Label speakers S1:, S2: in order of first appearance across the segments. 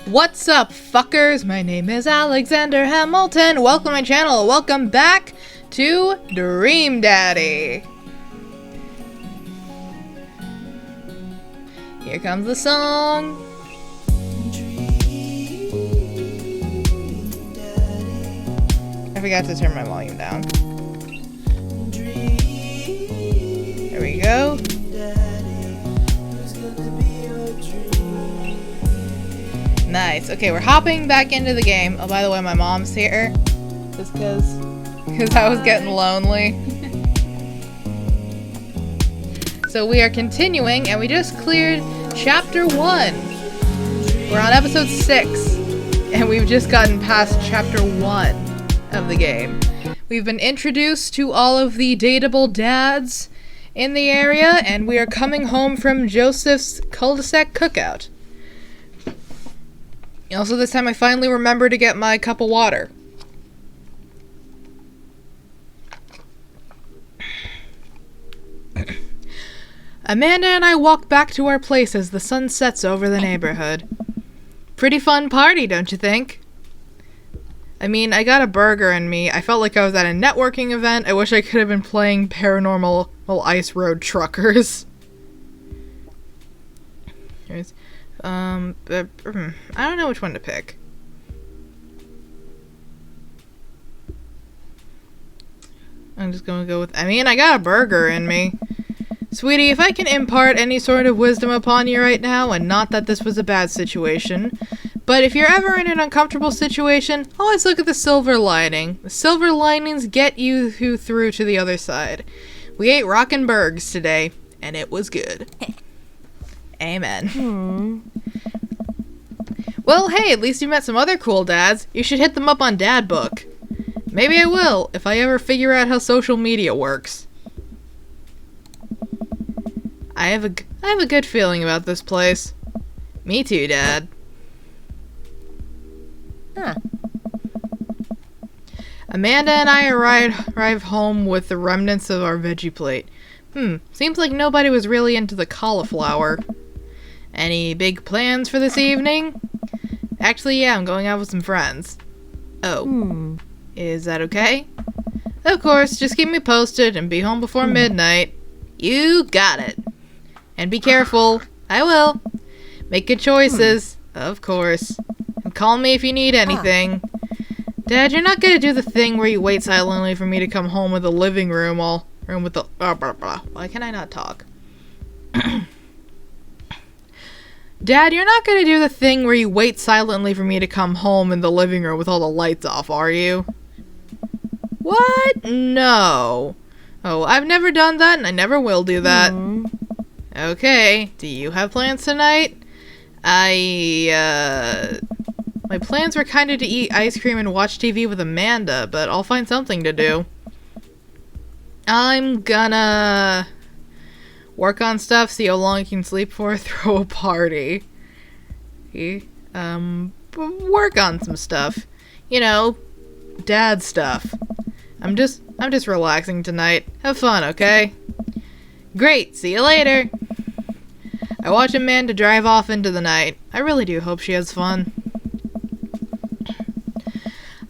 S1: What's up, fuckers? My name is Alexander Hamilton. Welcome to my channel. Welcome back to Dream Daddy. Here comes the song. I forgot to turn my volume down. There we go. Nice. Okay, we're hopping back into the game. Oh, by the way, my mom's here. Just because I was getting lonely. So we are continuing, and we just cleared Chapter 1. We're on Episode 6, and we've just gotten past Chapter 1 of the game. We've been introduced to all of the dateable dads in the area, and we are coming home from Joseph's cul-de-sac cookout. Also, this time I finally remember to get my cup of water. Amanda and I walk back to our place as the sun sets over the neighborhood. Pretty fun party, don't you think? I mean, I got a burger in me. I felt like I was at a networking event. I wish I could have been playing Paranormal Ice Road Truckers. Here's... I don't know which one to pick. I'm just gonna go with... I mean, I got a burger in me. Sweetie, if I can impart any sort of wisdom upon you right now, and not that this was a bad situation, but if you're ever in an uncomfortable situation, always look at the silver lining. The silver linings get you through to the other side. We ate rockin' burgers today, and it was good. Amen. Well, hey, at least you met some other cool dads. You should hit them up on Dad Book. Maybe I will, if I ever figure out how social media works. I have a good feeling about this place. Me too, Dad. Huh. Amanda and I arrive home with the remnants of our veggie plate. Seems like nobody was really into the cauliflower. Any big plans for this evening? Actually, yeah, I'm going out with some friends. Oh. Is that okay? Of course, just keep me posted and be home before midnight. You got it. And be careful. I will. Make good choices. Of course. And call me if you need anything. Dad, you're not gonna do the thing where you wait silently for me to come home with the living room with the... Why can I not talk? Dad, you're not gonna do the thing where you wait silently for me to come home in the living room with all the lights off, are you? What? No. Oh, I've never done that, and I never will do that. Okay, do you have plans tonight? My plans were kinda to eat ice cream and watch TV with Amanda, but I'll find something to do. I'm gonna work on stuff, see how long I can sleep for, throw a party. Work on some stuff. You know, dad stuff. I'm just relaxing tonight. Have fun, okay? Great, see you later. I watch Amanda drive off into the night. I really do hope she has fun.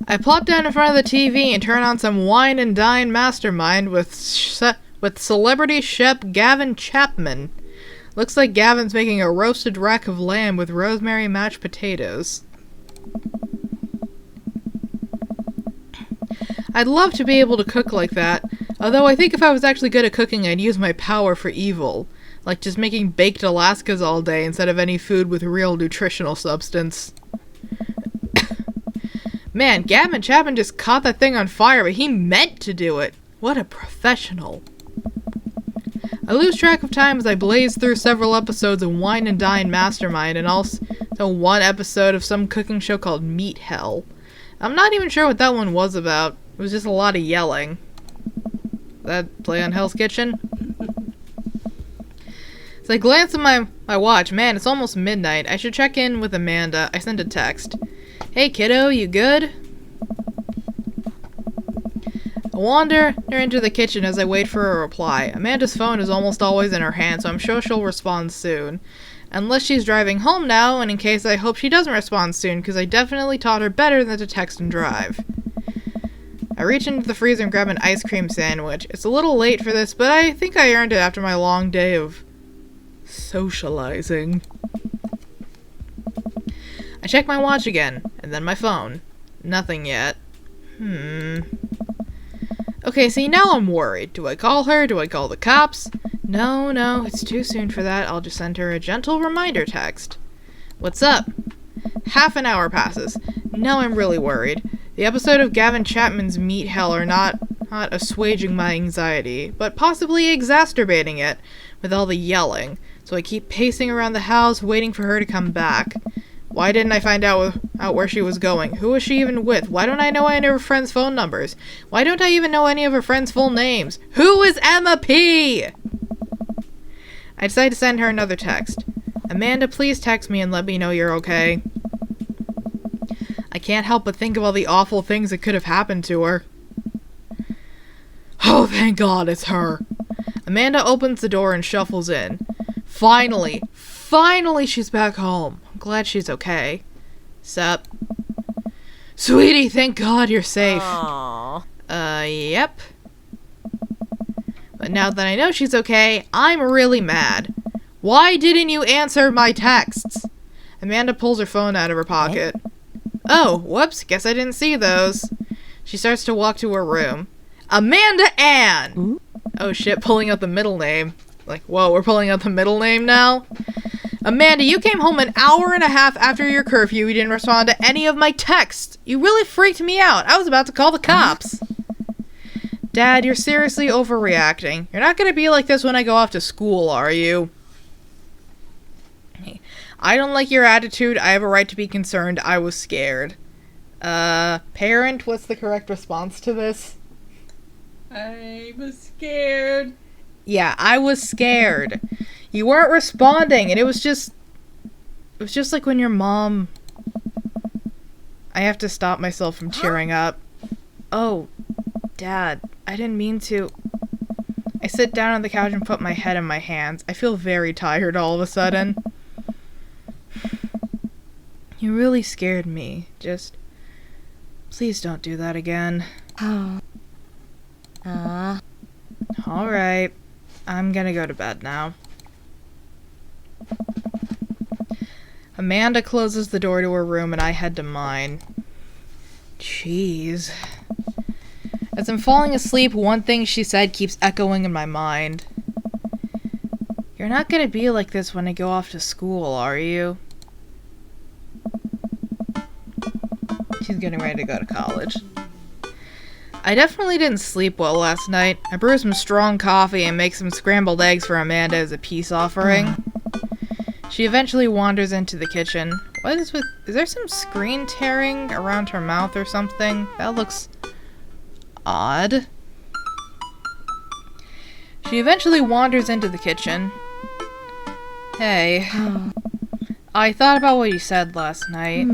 S1: I plop down in front of the TV and turn on some Wine and Dine Mastermind with celebrity chef Gavin Chapman. Looks like Gavin's making a roasted rack of lamb with rosemary mashed potatoes. I'd love to be able to cook like that, although I think if I was actually good at cooking, I'd use my power for evil. Like just making baked Alaskas all day instead of any food with real nutritional substance. Man, Gavin Chapman just caught that thing on fire, but he meant to do it. What a professional. I lose track of time as I blaze through several episodes of Wine and Dine Mastermind and also one episode of some cooking show called Meat Hell. I'm not even sure what that one was about. It was just a lot of yelling. That play on Hell's Kitchen? So I glance at my watch. Man, it's almost midnight. I should check in with Amanda. I sent a text. Hey kiddo, you good? I wander into the kitchen as I wait for a reply. Amanda's phone is almost always in her hand, so I'm sure she'll respond soon. Unless she's driving home now, and in case I hope she doesn't respond soon, because I definitely taught her better than to text and drive. I reach into the freezer and grab an ice cream sandwich. It's a little late for this, but I think I earned it after my long day of socializing. I check my watch again, and then my phone. Nothing yet. Okay, see, now I'm worried. Do I call her? Do I call the cops? No, it's too soon for that. I'll just send her a gentle reminder text. What's up? Half an hour passes. Now I'm really worried. The episode of Gavin Chapman's Meat Hell are not assuaging my anxiety, but possibly exacerbating it with all the yelling. So I keep pacing around the house, waiting for her to come back. Why didn't I find out where she was going? Who was she even with? Why don't I know any of her friends' phone numbers? Why don't I even know any of her friends' full names? Who is Emma P? I decide to send her another text. Amanda, please text me and let me know you're okay. I can't help but think of all the awful things that could have happened to her. Oh, thank God it's her. Amanda opens the door and shuffles in. Finally she's back home. I'm glad she's okay. Sup? Sweetie, thank God you're safe.
S2: Aww.
S1: Yep. But now that I know she's okay, I'm really mad. Why didn't you answer my texts? Amanda pulls her phone out of her pocket. Oh, whoops, guess I didn't see those. She starts to walk to her room. Amanda Ann! Oh shit, pulling out the middle name. Like, whoa, we're pulling out the middle name now? Amanda, you came home an hour and a half after your curfew. You didn't respond to any of my texts. You really freaked me out. I was about to call the cops. Dad, you're seriously overreacting. You're not going to be like this when I go off to school, are you? I don't like your attitude. I have a right to be concerned. I was scared. Parent, what's the correct response to this?
S2: I was scared.
S1: Yeah, I was scared. You weren't responding, and it was just like when your mom... I have to stop myself from tearing up. Oh, Dad, I didn't mean to. I sit down on the couch and put my head in my hands. I feel very tired all of a sudden. You really scared me. Just... please don't do that again. Alright. I'm gonna go to bed now. Amanda closes the door to her room and I head to mine. Jeez. As I'm falling asleep, one thing she said keeps echoing in my mind. You're not gonna be like this when I go off to school, are you? She's getting ready to go to college. I definitely didn't sleep well last night. I brew some strong coffee and make some scrambled eggs for Amanda as a peace offering. She eventually wanders into the kitchen. What is with... is there some screen tearing around her mouth or something? That looks... odd. She eventually wanders into the kitchen. Hey. I thought about what you said last night.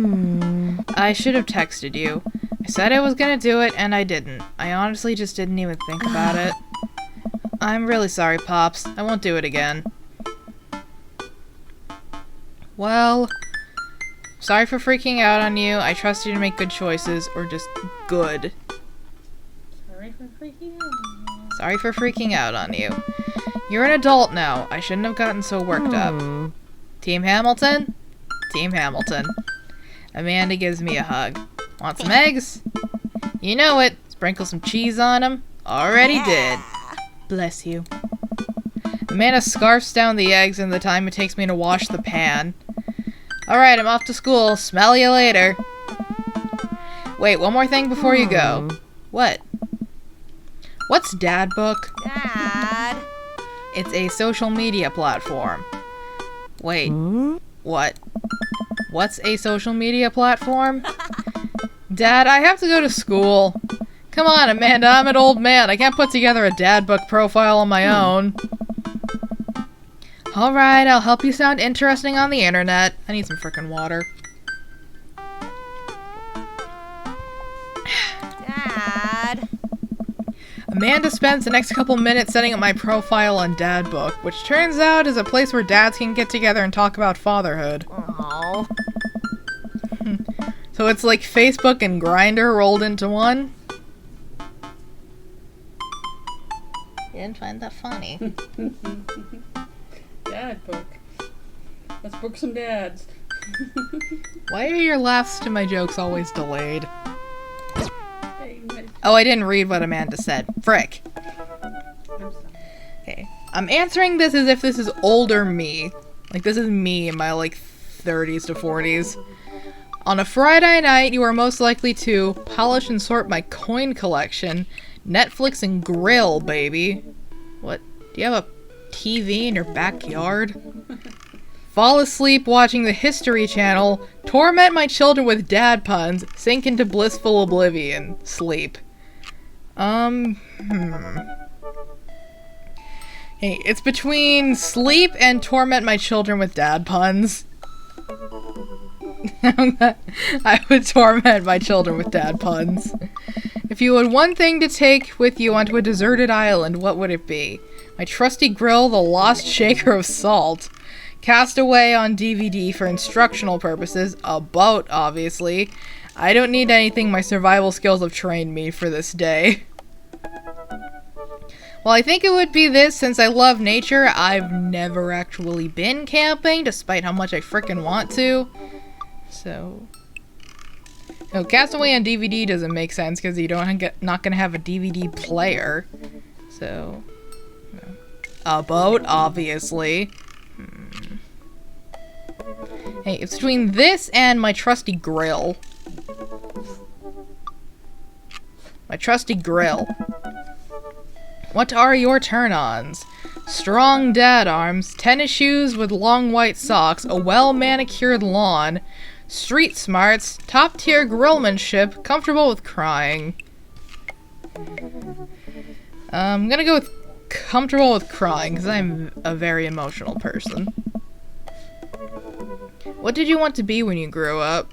S1: I should have texted you. I said I was gonna do it, and I didn't. I honestly just didn't even think about it. I'm really sorry, Pops. I won't do it again. Well, sorry for freaking out on you. I trust you to make good choices, or just good.
S2: Sorry for freaking out on you.
S1: Sorry for freaking out on you. You're an adult now. I shouldn't have gotten so worked up. Team Hamilton? Team Hamilton. Amanda gives me a hug. Want some eggs? You know it. Sprinkle some cheese on them. Already did. Bless you. Amanda scarfs down the eggs in the time it takes me to wash the pan. Alright, I'm off to school. Smell you later. Wait, one more thing before you go. What? What's Dad Book?
S2: Dad.
S1: It's a social media platform. Wait. What? What's a social media platform? Dad, I have to go to school. Come on, Amanda, I'm an old man. I can't put together a Dad Book profile on my own. Alright, I'll help you sound interesting on the internet. I need some frickin' water.
S2: Dad.
S1: Amanda spends the next couple minutes setting up my profile on Dad Book, which turns out is a place where dads can get together and talk about fatherhood.
S2: Aww.
S1: So it's like Facebook and Grindr rolled into one? You didn't find that funny.
S2: Dad book. Let's book some dads.
S1: Why are your laughs to my jokes always delayed?
S2: Hey,
S1: Oh, I didn't read what Amanda said. Frick.
S2: I'm sorry.
S1: Okay. I'm answering this as if this is older me. Like, this is me in my, like, 30s to 40s. On a Friday night, you are most likely to polish and sort my coin collection, Netflix and grill, baby. What? Do you have a TV in your backyard? Fall asleep watching the History Channel, torment my children with dad puns, sink into blissful oblivion, sleep. Hey, it's between sleep and torment my children with dad puns. I would torment my children with dad puns. If you had one thing to take with you onto a deserted island, what would it be? My trusty grill, the lost shaker of salt. Cast away on DVD for instructional purposes. A boat, obviously. I don't need anything, my survival skills have trained me for this day. Well, I think it would be this, since I love nature. I've never actually been camping, despite how much I frickin' want to. So... No, Castaway on DVD doesn't make sense, because you not gonna have a DVD player. So... No. A boat, obviously. Hey, it's between this and my trusty grill. My trusty grill. What are your turn-ons? Strong dad arms, tennis shoes with long white socks, a well-manicured lawn, street smarts, top-tier grillmanship, comfortable with crying. I'm gonna go with comfortable with crying, because I'm a very emotional person. What did you want to be when you grew up?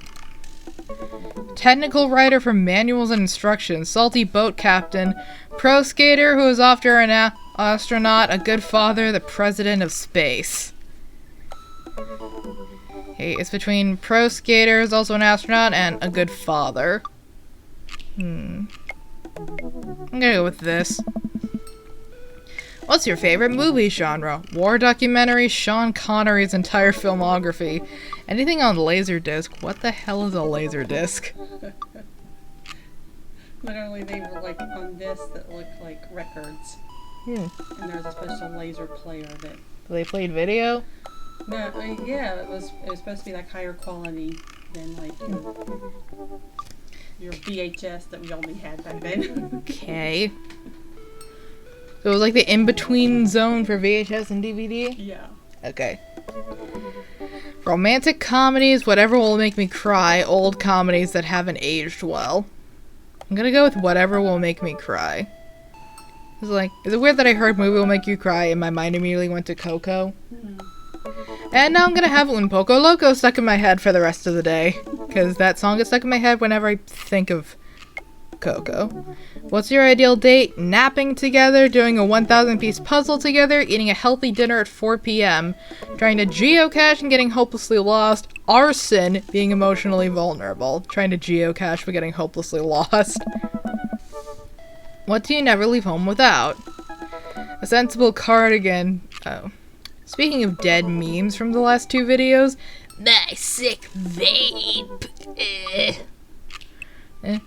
S1: Technical writer for manuals and instructions, salty boat captain, pro skater who is after an astronaut, a good father, the president of space. Okay, it's between pro skater, who's also an astronaut, and a good father. I'm gonna go with this. What's your favorite movie genre? War documentary, Sean Connery's entire filmography. Anything on Laserdisc. What the hell is a Laserdisc?
S2: Literally, they were like on discs that looked like records. And there's a special laser player that...
S1: They played video?
S2: No, yeah, it was supposed to be like higher quality than like your VHS that we only had back then.
S1: Okay. So it was like the in-between zone for VHS and DVD?
S2: Yeah.
S1: Okay. Romantic comedies, whatever will make me cry, old comedies that haven't aged well. I'm gonna go with whatever will make me cry. It's like, is it weird that I heard movie will make you cry and my mind immediately went to Coco? And now I'm gonna have Un Poco Loco stuck in my head for the rest of the day. Because that song gets stuck in my head whenever I think of Coco. What's your ideal date? Napping together, doing a 1,000-piece puzzle together, eating a healthy dinner at 4 p.m., trying to geocache and getting hopelessly lost, arson, being emotionally vulnerable, trying to geocache but getting hopelessly lost. What do you never leave home without? A sensible cardigan. Oh. Speaking of dead memes from the last two videos, my sick vape. A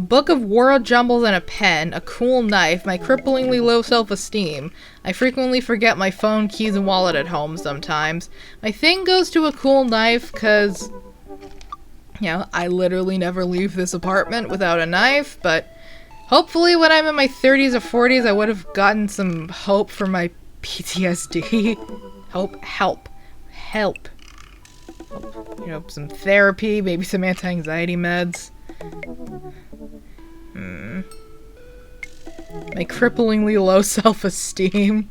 S1: book of world jumbles and a pen, a cool knife, my cripplingly low self-esteem. I frequently forget my phone, keys, and wallet at home sometimes. My thing goes to a cool knife because, you know, I literally never leave this apartment without a knife, but hopefully when I'm in my 30s or 40s I would have gotten some hope for my PTSD. Help. You know, some therapy, maybe some anti-anxiety meds. My cripplingly low self-esteem.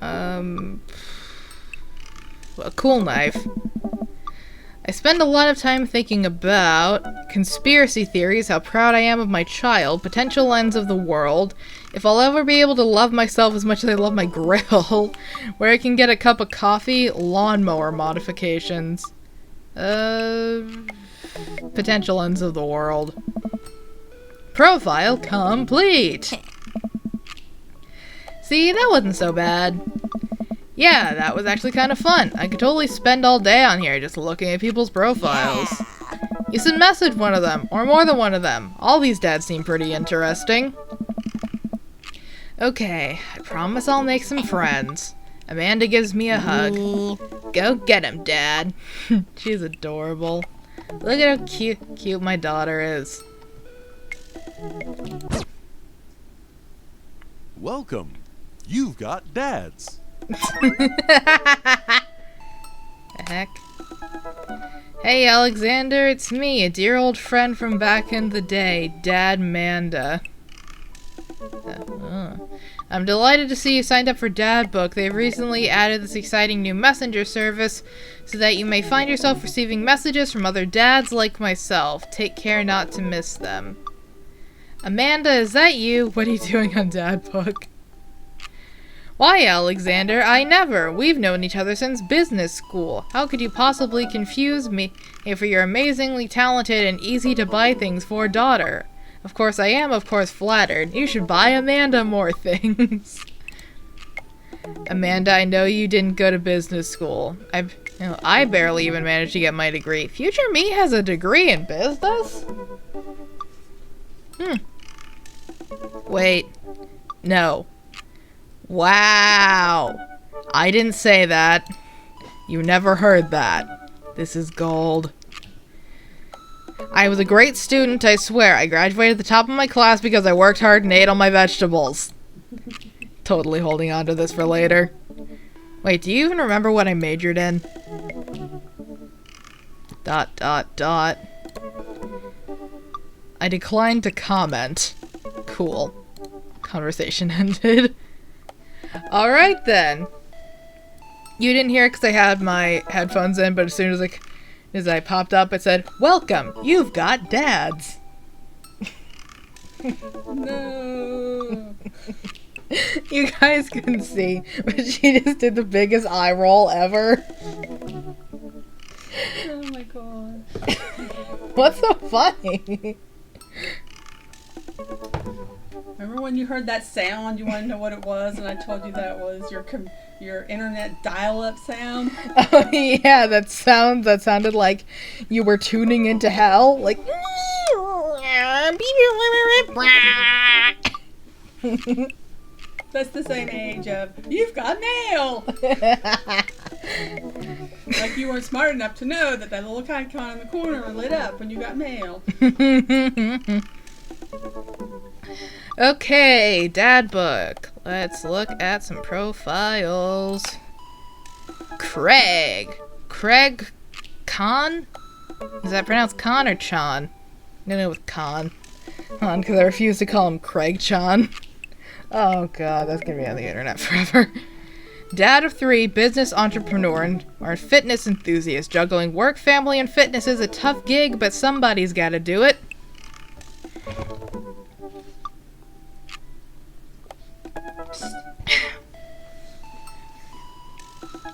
S1: A cool knife. I spend a lot of time thinking about conspiracy theories, how proud I am of my child, potential ends of the world, if I'll ever be able to love myself as much as I love my grill, where I can get a cup of coffee, lawnmower modifications. Potential ends of the world. Profile complete! See, that wasn't so bad. Yeah, that was actually kind of fun. I could totally spend all day on here just looking at people's profiles. You should message one of them, or more than one of them. All these dads seem pretty interesting. Okay, I promise I'll make some friends. Amanda gives me a hug. Go get him, Dad. She's adorable. Look at how cute my daughter is.
S3: Welcome. You've got dads.
S1: The heck? Hey, Alexander, it's me, a dear old friend from back in the day, Dad Manda. I'm delighted to see you signed up for Dad Book. They've recently added this exciting new messenger service so that you may find yourself receiving messages from other dads like myself. Take care not to miss them. Amanda, is that you? What are you doing on Dad Book? Why, Alexander, I never. We've known each other since business school. How could you possibly confuse me for your amazingly talented and easy-to-buy things for daughter? Of course I am, of course, flattered. You should buy Amanda more things. Amanda, I know you didn't go to business school. I barely even managed to get my degree. Future me has a degree in business? Wait. No. Wow. I didn't say that. You never heard that. This is gold. I was a great student, I swear. I graduated at the top of my class because I worked hard and ate all my vegetables. Totally holding on to this for later. Wait, do you even remember what I majored in? ... I declined to comment. Cool. Conversation ended. Alright then. You didn't hear it because I had my headphones in, but as soon as I popped up, it said, "Welcome, you've got dads."
S2: No.
S1: You guys can see, but she just did the biggest eye roll ever.
S2: Oh my god.
S1: What's so funny?
S2: Remember when you heard that sound? You want to know what it was, and I told you that was your internet dial-up sound.
S1: Oh yeah, that sounded like you were tuning into hell, like.
S2: That's the same age of "You've got mail." Like you weren't smart enough to know that little icon in the corner lit up when you got mail.
S1: Okay, Dad Book. Let's look at some profiles. Craig Khan? Is that pronounced Khan or Chan? I'm gonna go with Khan. Because I refuse to call him Craig Chan. Oh god, that's gonna be on the internet forever. Dad of 3, business entrepreneur, or fitness enthusiast. Juggling work, family, and fitness is a tough gig, but somebody's gotta do it.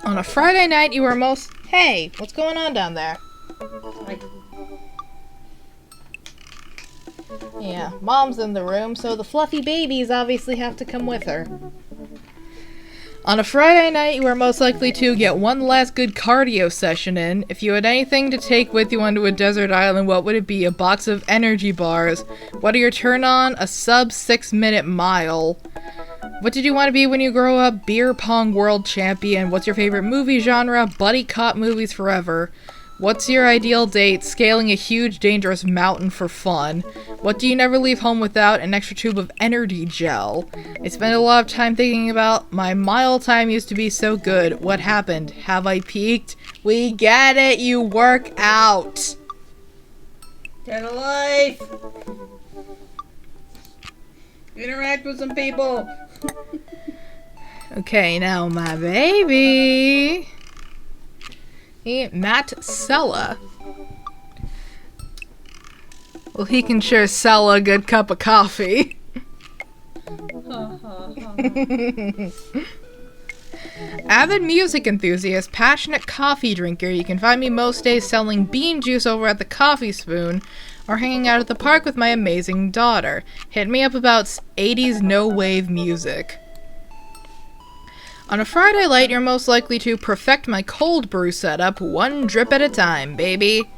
S1: On a Friday night, you were most... Hey, what's going on down there?
S2: Like,
S1: Yeah, Mom's in the room, so the fluffy babies obviously have to come with her. On a Friday night, you are most likely to get one last good cardio session in. If you had anything to take with you onto a desert island, what would it be? A box of energy bars. What are your turn-on? A sub 6-minute mile. What did you want to be when you grow up? Beer pong world champion. What's your favorite movie genre? Buddy cop movies forever. What's your ideal date? Scaling a huge, dangerous mountain for fun. What do you never leave home without? An extra tube of energy gel. I spend a lot of time thinking about my mile time used to be so good. What happened? Have I peaked? We get it, you work out.
S2: get a life. Interact with some people.
S1: Okay, now my baby. Matt Sella. Well, he can sure sell a good cup of coffee. Avid music enthusiast, passionate coffee drinker. You can find me most days selling bean juice over at the Coffee Spoon or hanging out at the park with my amazing daughter. Hit me up about 80s no-wave music. On a Friday night, you're most likely to perfect my cold brew setup one drip at a time, baby.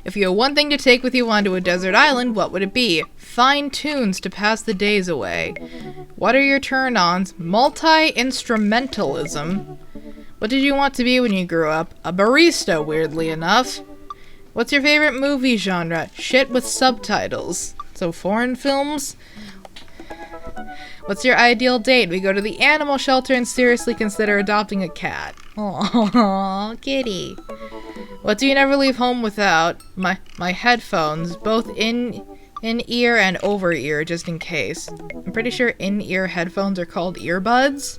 S1: If you had one thing to take with you onto a desert island, what would it be? Find tunes to pass the days away. What are your turn-ons? Multi-instrumentalism. What did you want to be when you grew up? A barista, weirdly enough. What's your favorite movie genre? Shit with subtitles. So foreign films? What's your ideal date? We go to the animal shelter and seriously consider adopting a cat. Aww, kitty. What do you never leave home without? My headphones, both in-ear and over-ear, just in case. I'm pretty sure in-ear headphones are called earbuds.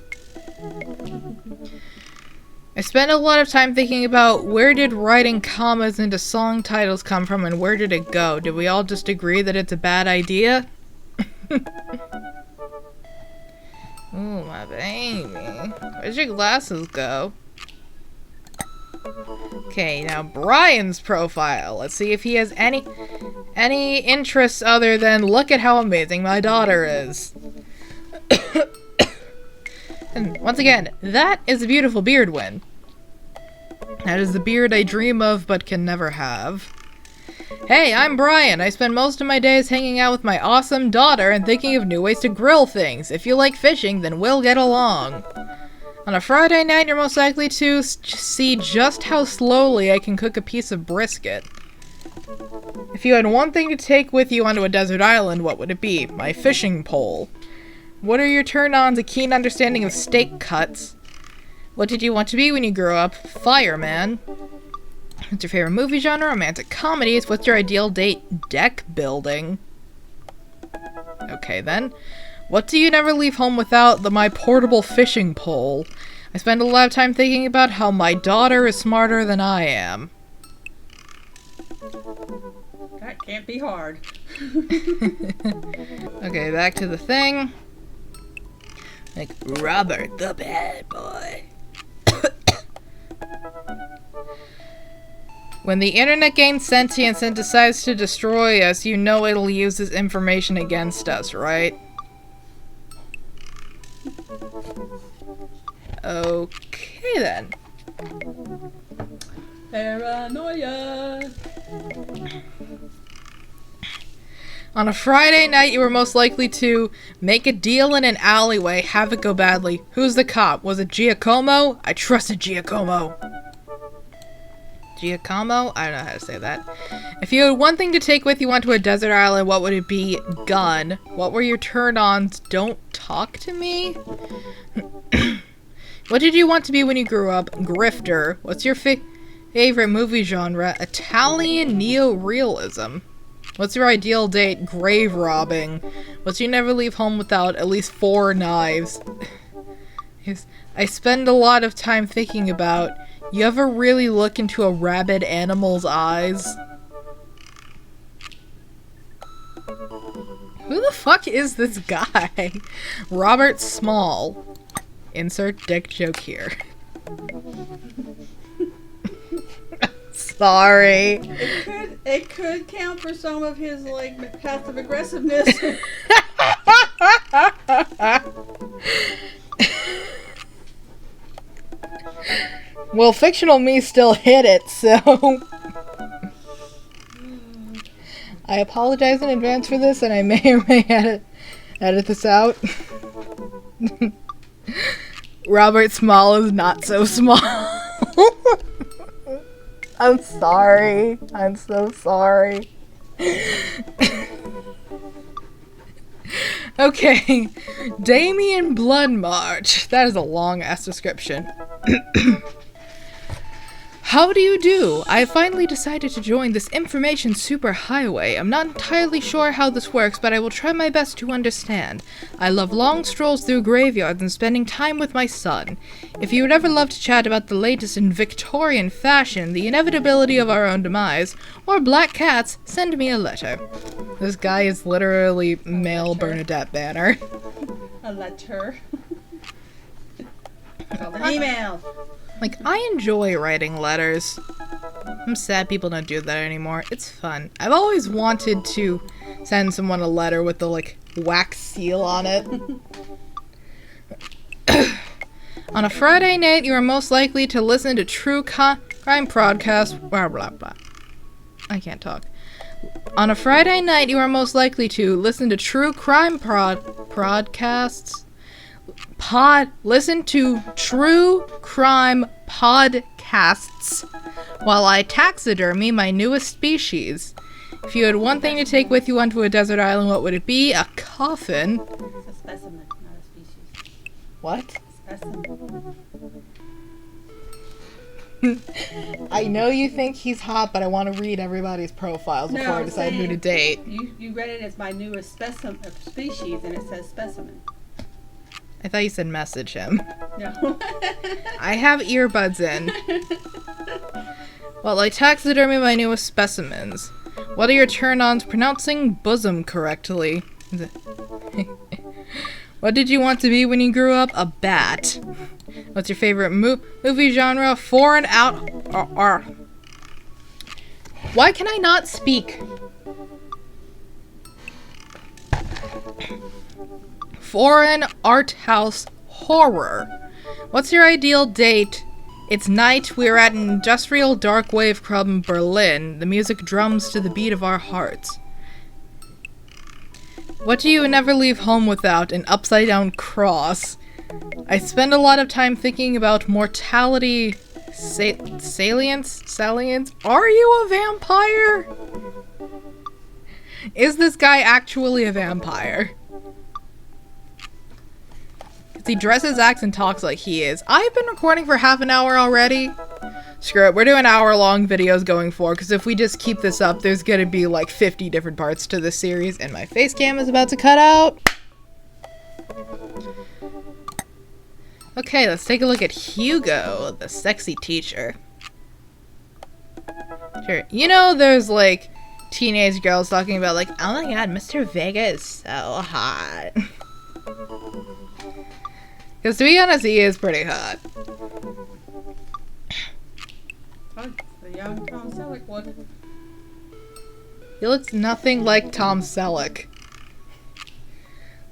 S1: I spend a lot of time thinking about where did writing commas into song titles come from and where did it go? Did we all just agree that it's a bad idea? Ooh, my baby. Where'd your glasses go? Okay, now Brian's profile. Let's see if he has any interests other than look at how amazing my daughter is. And once again, that is a beautiful beard win. That is the beard I dream of but can never have. Hey, I'm Brian. I spend most of my days hanging out with my awesome daughter and thinking of new ways to grill things. If you like fishing, then we'll get along. On a Friday night, you're most likely to see just how slowly I can cook a piece of brisket. If you had one thing to take with you onto a desert island, what would it be? My fishing pole. What are your turn-ons? A keen understanding of steak cuts. What did you want to be when you grew up? Fireman. What's your favorite movie genre? Romantic comedies. What's your ideal date? Deck building. Okay, then. What do you never leave home without? My portable fishing pole. I spend a lot of time thinking about how my daughter is smarter than I am.
S2: That can't be hard.
S1: Okay, back to the thing. Like, Robert the bad boy. When the internet gains sentience and decides to destroy us, you know it'll use this information against us, right? Okay, then.
S2: Paranoia.
S1: On a Friday night, you were most likely to make a deal in an alleyway, have it go badly. Who's the cop? Was it Giacomo? I trusted Giacomo. Giacomo? I don't know how to say that. If you had one thing to take with you onto a desert island, what would it be? Gun. What were your turn-ons? Don't talk to me? What did you want to be when you grew up? Grifter. What's your favorite movie genre? Italian neo-realism. What's your ideal date? Grave robbing. What's you never leave home without at least 4 knives? I spend a lot of time thinking about, you ever really look into a rabid animal's eyes? Who the fuck is this guy? Robert Small. Insert dick joke here. Sorry.
S2: It could count for some of his like passive aggressiveness.
S1: Well, fictional me still hit it, so I apologize in advance for this, and I may or may edit this out. Robert Small is not so small. I'm sorry. I'm so sorry. Okay. Damien Bloodmarch. That is a long-ass description. How do you do? I have finally decided to join this information superhighway. I'm not entirely sure how this works, but I will try my best to understand. I love long strolls through graveyards and spending time with my son. If you would ever love to chat about the latest in Victorian fashion, the inevitability of our own demise, or black cats, send me a letter. This guy is literally male Bernadette Banner.
S2: A letter. Called an email.
S1: Like, I enjoy writing letters. I'm sad people don't do that anymore. It's fun. I've always wanted to send someone a letter with the, like, wax seal on it. On a Friday night, you are most likely to listen to true crime podcast. Blah, blah, blah. I can't talk. On a Friday night, you are most likely to listen to true crime podcasts. Listen to true crime podcasts while I taxidermy my newest species. If you had one thing to take with you onto a desert island, what would it be? A coffin.
S2: It's a specimen, not a species.
S1: What?
S2: Specimen.
S1: I know you think he's hot, but I want to read everybody's profiles before I decide who to date.
S2: You read it as my newest species, and it says specimen.
S1: I thought you said message him.
S2: No.
S1: I have earbuds in. Well, I taxidermy my newest specimens. What are your turn-ons pronouncing bosom correctly? What did you want to be when you grew up? A bat. What's your favorite movie genre? Foreign out... Why can I not speak? Foreign art house horror. What's your ideal date? It's night. We're at an industrial dark wave club in Berlin. The music drums to the beat of our hearts. What do you never leave home without? An upside down cross. I spend a lot of time thinking about mortality. Salience? Are you a vampire? Is this guy actually a vampire? He dresses, acts, and talks like he is. I've been recording for half an hour already. Screw it, we're doing hour-long videos going forward, because if we just keep this up, there's gonna be like 50 different parts to this series, and my face cam is about to cut out. Okay, let's take a look at Hugo, the sexy teacher. Sure, you know there's like teenage girls talking about like, oh my god, Mr. Vega is so hot. Because to be honest, he is pretty hot.
S2: Oh, the young Tom Selleck one.
S1: He looks nothing like Tom Selleck.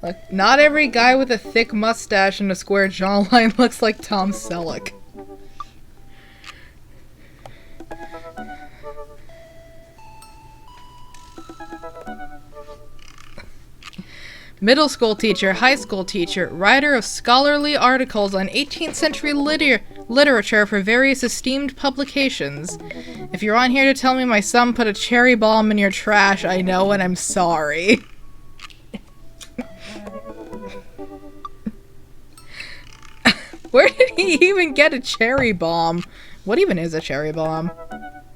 S1: Look, not every guy with a thick mustache and a square jawline looks like Tom Selleck. Middle school teacher, high school teacher, writer of scholarly articles on 18th century literature for various esteemed publications. If you're on here to tell me my son put a cherry bomb in your trash, I know and I'm sorry. Where did he even get a cherry bomb? What even is a cherry bomb?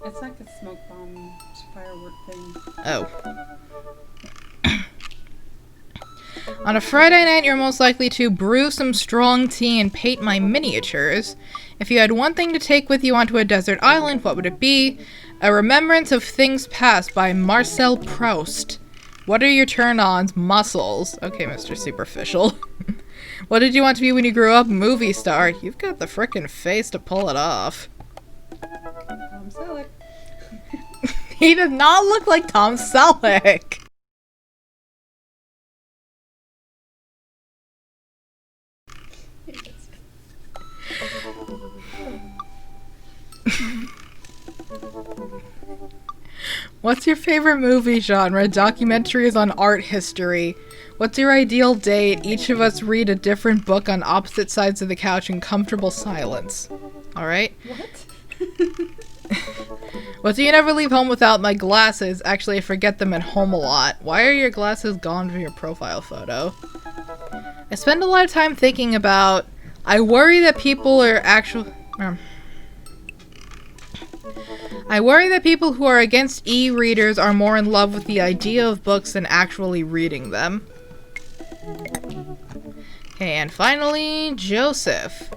S2: It's like a smoke bomb firework thing.
S1: Oh. On a Friday night, you're most likely to brew some strong tea and paint my miniatures. If you had one thing to take with you onto a desert island, what would it be? A Remembrance of Things Past by Marcel Proust. What are your turn-ons? Muscles. Okay, Mr. Superficial. What did you want to be when you grew up? Movie star. You've got the frickin' face to pull it off.
S2: Tom Selleck.
S1: He does not look like Tom Selleck. What's your favorite movie genre? Documentaries on art history. What's your ideal date? Each of us read a different book on opposite sides of the couch in comfortable silence. Alright?
S2: What?
S1: What do you never leave home without? My glasses. Actually, I forget them at home a lot. Why are your glasses gone from your profile photo? I spend a lot of time thinking about... I worry that people are actually... I worry that people who are against e-readers are more in love with the idea of books than actually reading them. Okay, and finally, Joseph.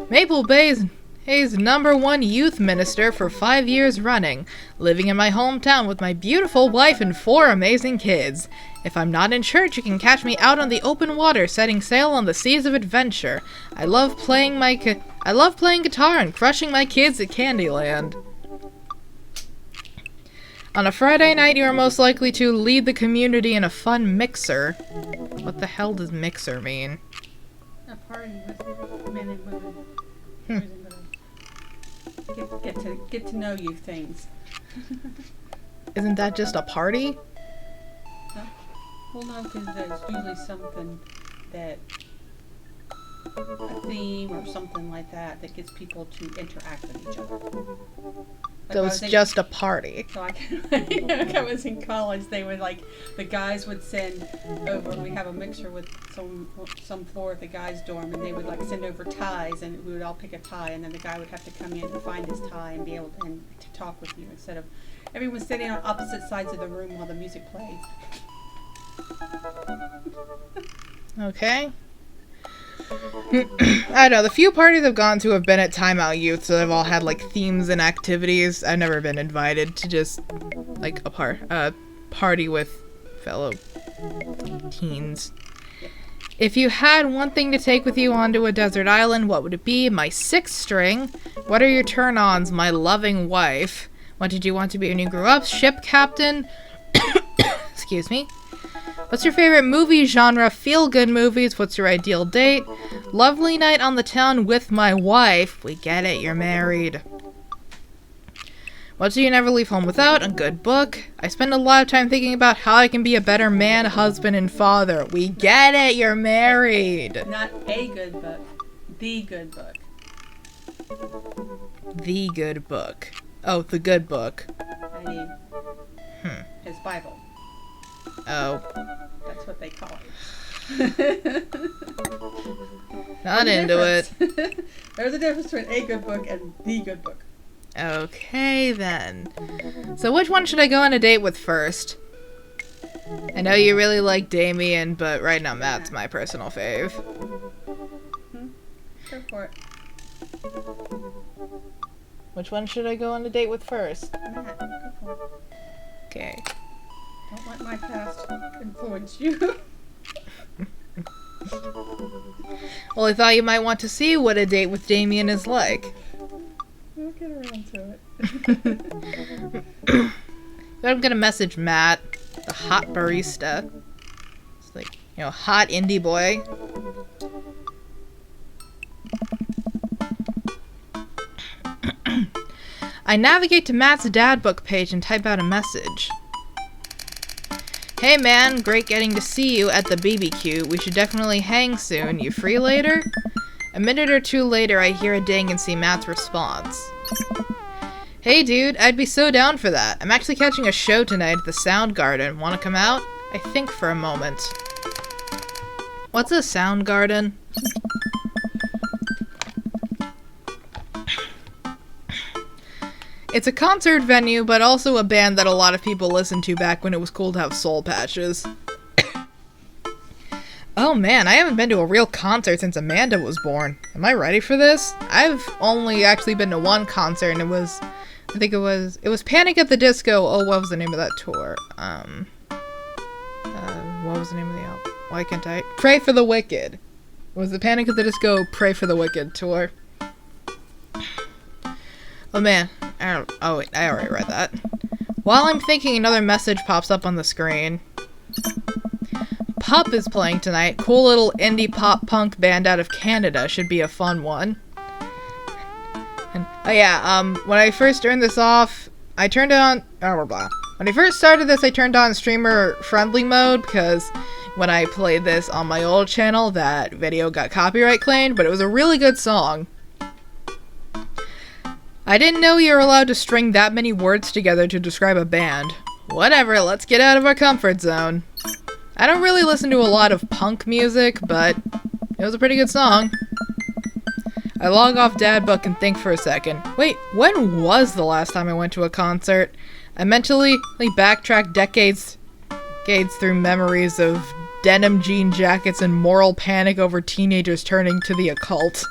S1: Maple Bay's #1 youth minister for 5 years running, living in my hometown with my beautiful wife and 4 amazing kids. If I'm not in church, you can catch me out on the open water, setting sail on the seas of adventure. I love playing guitar and crushing my kids at Candyland. On a Friday night, you are most likely to lead the community in a fun mixer. What the hell does mixer mean?
S2: A party with men and women. Boys and girls. Get to know you things.
S1: Isn't that just a party?
S2: Huh? Well, no, because there's usually something that, a theme or something like that gets people to interact with each other.
S1: So it's just a party.
S2: So like I was in college, they would the guys would send over. We have a mixture with some floor at the guys' dorm, and they would send over ties, and we would all pick a tie, and then the guy would have to come in and find his tie and be able to talk with you instead of everyone sitting on opposite sides of the room while the music played.
S1: Okay. I don't know, the few parties I've gone to have been at Timeout Youth, so they've all had themes and activities. I've never been invited to just a party with fellow teens. If you had one thing to take with you onto a desert island, what would it be? My 6th string. What are your turn-ons? My loving wife. What did you want to be when you grew up? Ship captain. Excuse me. What's your favorite movie genre? Feel-good movies. What's your ideal date? Lovely night on the town with my wife. We get it, you're married. What do you never leave home without? A good book. I spend a lot of time thinking about how I can be a better man, husband, and father. We get it, you're married.
S2: Not a good book. The good book.
S1: The good book. Oh, the good book.
S2: I mean, his Bible.
S1: Oh.
S2: That's what they call it.
S1: Not into it.
S2: There's a difference between a good book and the good book.
S1: Okay, then. So which one should I go on a date with first? I know you really like Damien, but right now Matt's my personal fave.
S2: Go for it.
S1: Which one should I go on a date with first?
S2: Matt, go for it.
S1: Okay.
S2: Don't let my past influence you.
S1: Well, I thought you might want to see what a date with Damien is like.
S2: We'll get around to it.
S1: I'm gonna message Matt, the hot barista. It's hot indie boy. I navigate to Matt's dad book page and type out a message. Hey man, great getting to see you at the BBQ. We should definitely hang soon. You free later? A minute or two later, I hear a ding and see Matt's response. Hey dude, I'd be so down for that. I'm actually catching a show tonight at the Sound Garden. Wanna come out? I think for a moment. What's a Sound Garden? It's a concert venue, but also a band that a lot of people listened to back when it was cool to have soul patches. Oh man, I haven't been to a real concert since Amanda was born. Am I ready for this? I've only actually been to one concert, and it was Panic at the Disco. Oh, what was the name of that tour? What was the name of the album? Why can't I? Pray for the Wicked. It was the Panic at the Disco Pray for the Wicked tour. Oh man. Oh wait, I already read that. While I'm thinking, another message pops up on the screen. Pup is playing tonight. Cool little indie pop punk band out of Canada. Should be a fun one. And, oh yeah, when I first turned this off, I turned on... When I first started this, I turned on streamer friendly mode because when I played this on my old channel, that video got copyright claimed, but it was a really good song. I didn't know you were allowed to string that many words together to describe a band. Whatever, let's get out of our comfort zone. I don't really listen to a lot of punk music, but it was a pretty good song. I log off dad book and think for a second. Wait, when was the last time I went to a concert? I mentally backtrack decades through memories of denim jean jackets and moral panic over teenagers turning to the occult.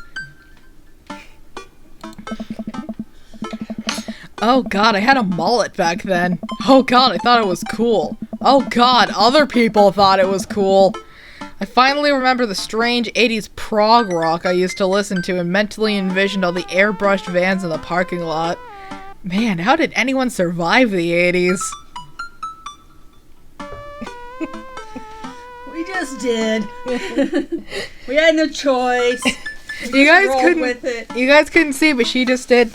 S1: Oh god, I had a mullet back then. Oh god, I thought it was cool. Oh god, other people thought it was cool. I finally remember the strange 80s prog rock I used to listen to and mentally envisioned all the airbrushed vans in the parking lot. Man, how did anyone survive the 80s?
S2: We just did. We had no choice.
S1: You guys
S2: Rolled
S1: couldn't
S2: with it.
S1: You guys couldn't see, but she just did.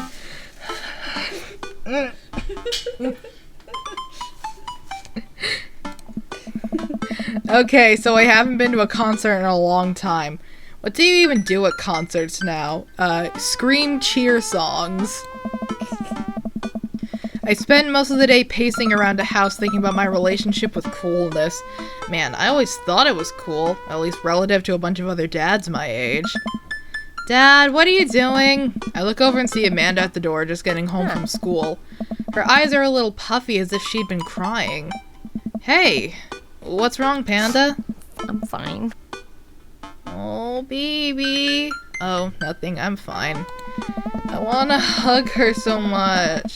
S1: Okay, so I haven't been to a concert in a long time. What do you even do at concerts now? Scream cheer songs. I spend most of the day pacing around a house thinking about my relationship with coolness. Man, I always thought it was cool, at least relative to a bunch of other dads my age. Dad, what are you doing? I look over and see Amanda at the door, just getting home from school. Her eyes are a little puffy, as if she'd been crying. Hey, what's wrong, Panda?
S4: I'm fine.
S1: Oh, baby. Oh, nothing, I'm fine. I wanna hug her so much.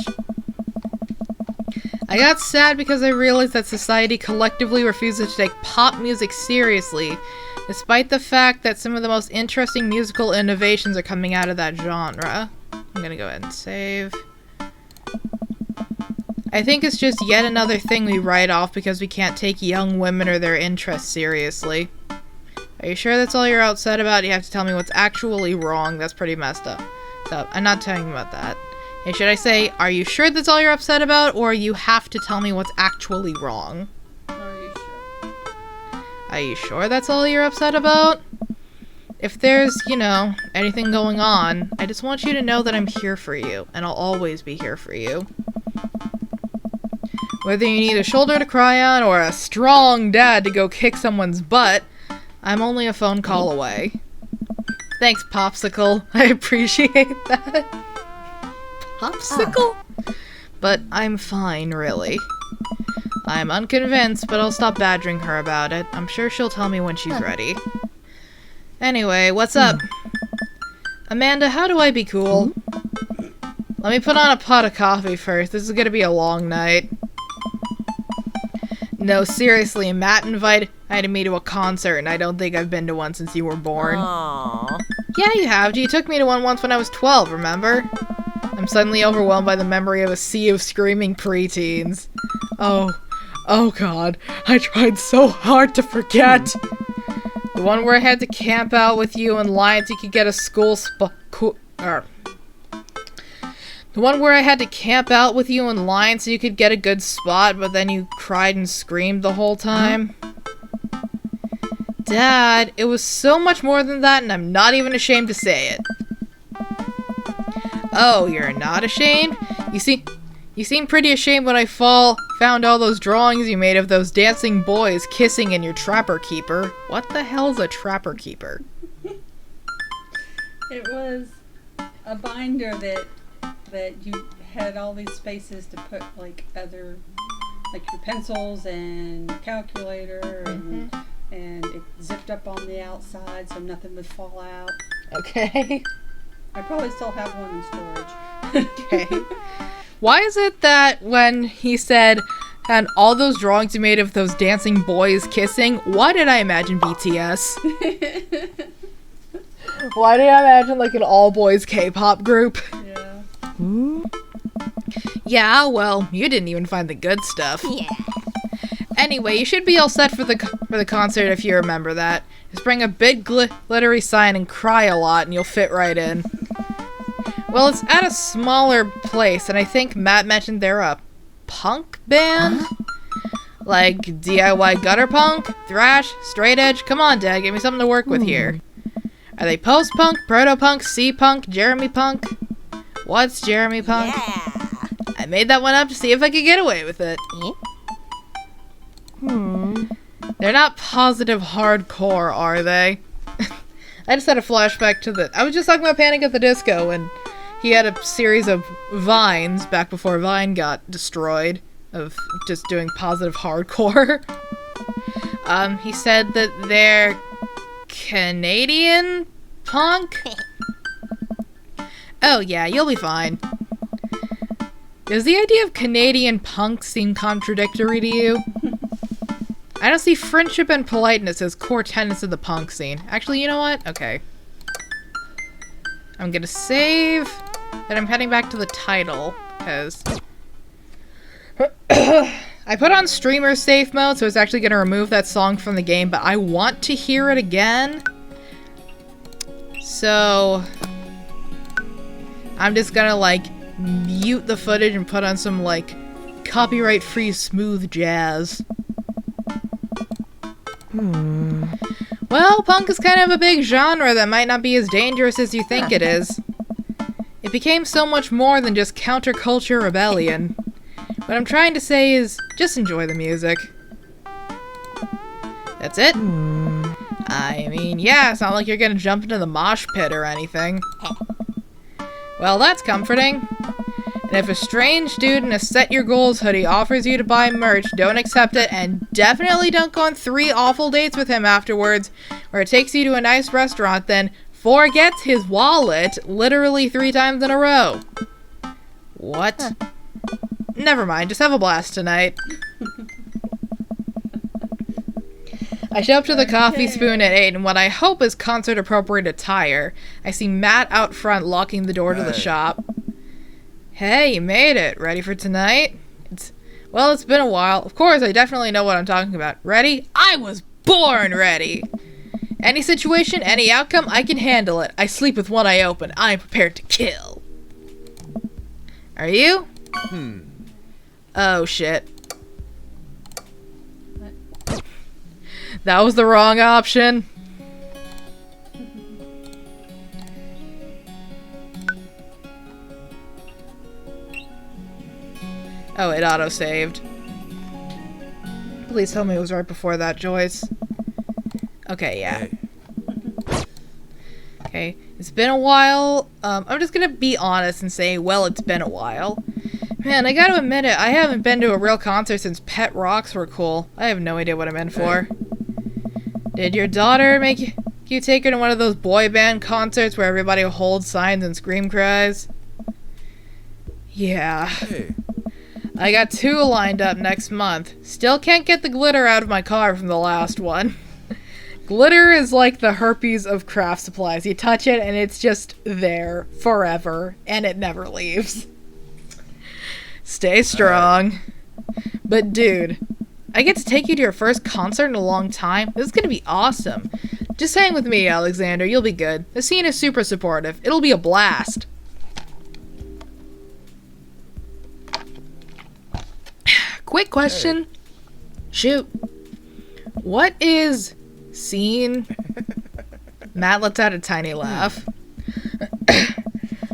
S1: I got sad because I realized that society collectively refuses to take pop music seriously, despite the fact that some of the most interesting musical innovations are coming out of that genre. I'm gonna go ahead and save. I think it's just yet another thing we write off because we can't take young women or their interests seriously. Are you sure that's all you're upset about? You have to tell me what's actually wrong. That's pretty messed up. So, I'm not telling you about that. Hey, should I say, are you sure that's all you're upset about, or you have to tell me what's actually wrong?
S2: Are you sure?
S1: Are you sure that's all you're upset about? If there's, anything going on, I just want you to know that I'm here for you, and I'll always be here for you. Whether you need a shoulder to cry on or a strong dad to go kick someone's butt, I'm only a phone call away. Thanks, Popsicle. I appreciate that. Popsicle? But I'm fine, really. I'm unconvinced, but I'll stop badgering her about it. I'm sure she'll tell me when she's ready. Anyway, what's up? Amanda, how do I be cool? Let me put on a pot of coffee first. This is gonna be a long night. No, seriously, Matt invited me to a concert, and I don't think I've been to one since you were born.
S4: Aww.
S1: Yeah, you have. You took me to one once when I was 12, remember? I'm suddenly overwhelmed by the memory of a sea of screaming preteens. Oh god, I tried so hard to forget. The one where I had to camp out with you in line so you could get a school spot. The one where I had to camp out with you in line so you could get a good spot, but then you cried and screamed the whole time. Dad, it was so much more than that, and I'm not even ashamed to say it. Oh, you're not ashamed? You seemed pretty ashamed when I found all those drawings you made of those dancing boys kissing in your trapper keeper. What the hell's a trapper keeper?
S2: It was a binder that you had all these spaces to put other your pencils and calculator and it zipped up on the outside so nothing would fall out.
S1: Okay.
S2: I probably still have one in storage.
S1: Okay. Why is it that when he said, and all those drawings you made of those dancing boys kissing, why did I imagine BTS? Why did I imagine an all-boys K-pop group?
S2: Yeah.
S1: Yeah, well, you didn't even find the good stuff.
S4: Yeah.
S1: Anyway, you should be all set for the concert if you remember that. Just bring a big glittery sign and cry a lot and you'll fit right in. Well, it's at a smaller place, and I think Matt mentioned they're a punk band? Like DIY gutter punk, thrash, straight edge? Come on, Dad, give me something to work with here. Are they post-punk, proto-punk, C-punk, Jeremy punk? What's Jeremy punk?
S4: Yeah.
S1: I made that one up to see if I could get away with it. They're not positive hardcore, are they? I just had a flashback to I was just talking about Panic at the Disco, and he had a series of vines back before Vine got destroyed of just doing positive hardcore. He said that they're Canadian punk? Oh yeah, you'll be fine. Does the idea of Canadian punk seem contradictory to you? I don't see friendship and politeness as core tenets of the punk scene. Actually, you know what? Okay. I'm gonna save that I'm heading back to the title, because I put on streamer safe mode, so it's actually gonna remove that song from the game, but I want to hear it again. So I'm just gonna, like, mute the footage and put on some, like, copyright-free smooth jazz. Well, punk is kind of a big genre that might not be as dangerous as you think it is. It became so much more than just counterculture rebellion. What I'm trying to say is, just enjoy the music. That's it? I mean, yeah, it's not like you're gonna jump into the mosh pit or anything. Well, that's comforting. And if a strange dude in a Set Your Goals hoodie offers you to buy merch, don't accept it, and definitely don't go on 3 awful dates with him afterwards, where it takes you to a nice restaurant, then forgets his wallet literally 3 times in a row. What? Never mind, just have a blast tonight. I show up to the Coffee Spoon at 8 in what I hope is concert-appropriate attire. I see Matt out front locking the door to the shop. Hey, you made it. Ready for tonight? Well, it's been a while. Of course, I definitely know what I'm talking about. Ready? I was born ready! Any situation, any outcome, I can handle it. I sleep with one eye open. I am prepared to kill. Are you? Oh, shit. That was the wrong option. Oh, it auto-saved. Please tell me it was right before that, Joyce. Okay, yeah. Okay, it's been a while. I'm just gonna be honest and say, well, it's been a while. Man, I gotta admit it, I haven't been to a real concert since Pet Rocks were cool. I have no idea what I'm in for. Did your daughter make you take her to one of those boy band concerts where everybody holds signs and scream cries? Yeah.
S3: Hey.
S1: I got 2 lined up next month. Still can't get the glitter out of my car from the last one. Glitter is like the herpes of craft supplies. You touch it and it's just there forever, and it never leaves. Stay strong. But dude, I get to take you to your first concert in a long time. This is gonna be awesome. Just hang with me, Alexander. You'll be good. The scene is super supportive. It'll be a blast. Quick question. Hey. Shoot. What is scene? Matt lets out a tiny laugh.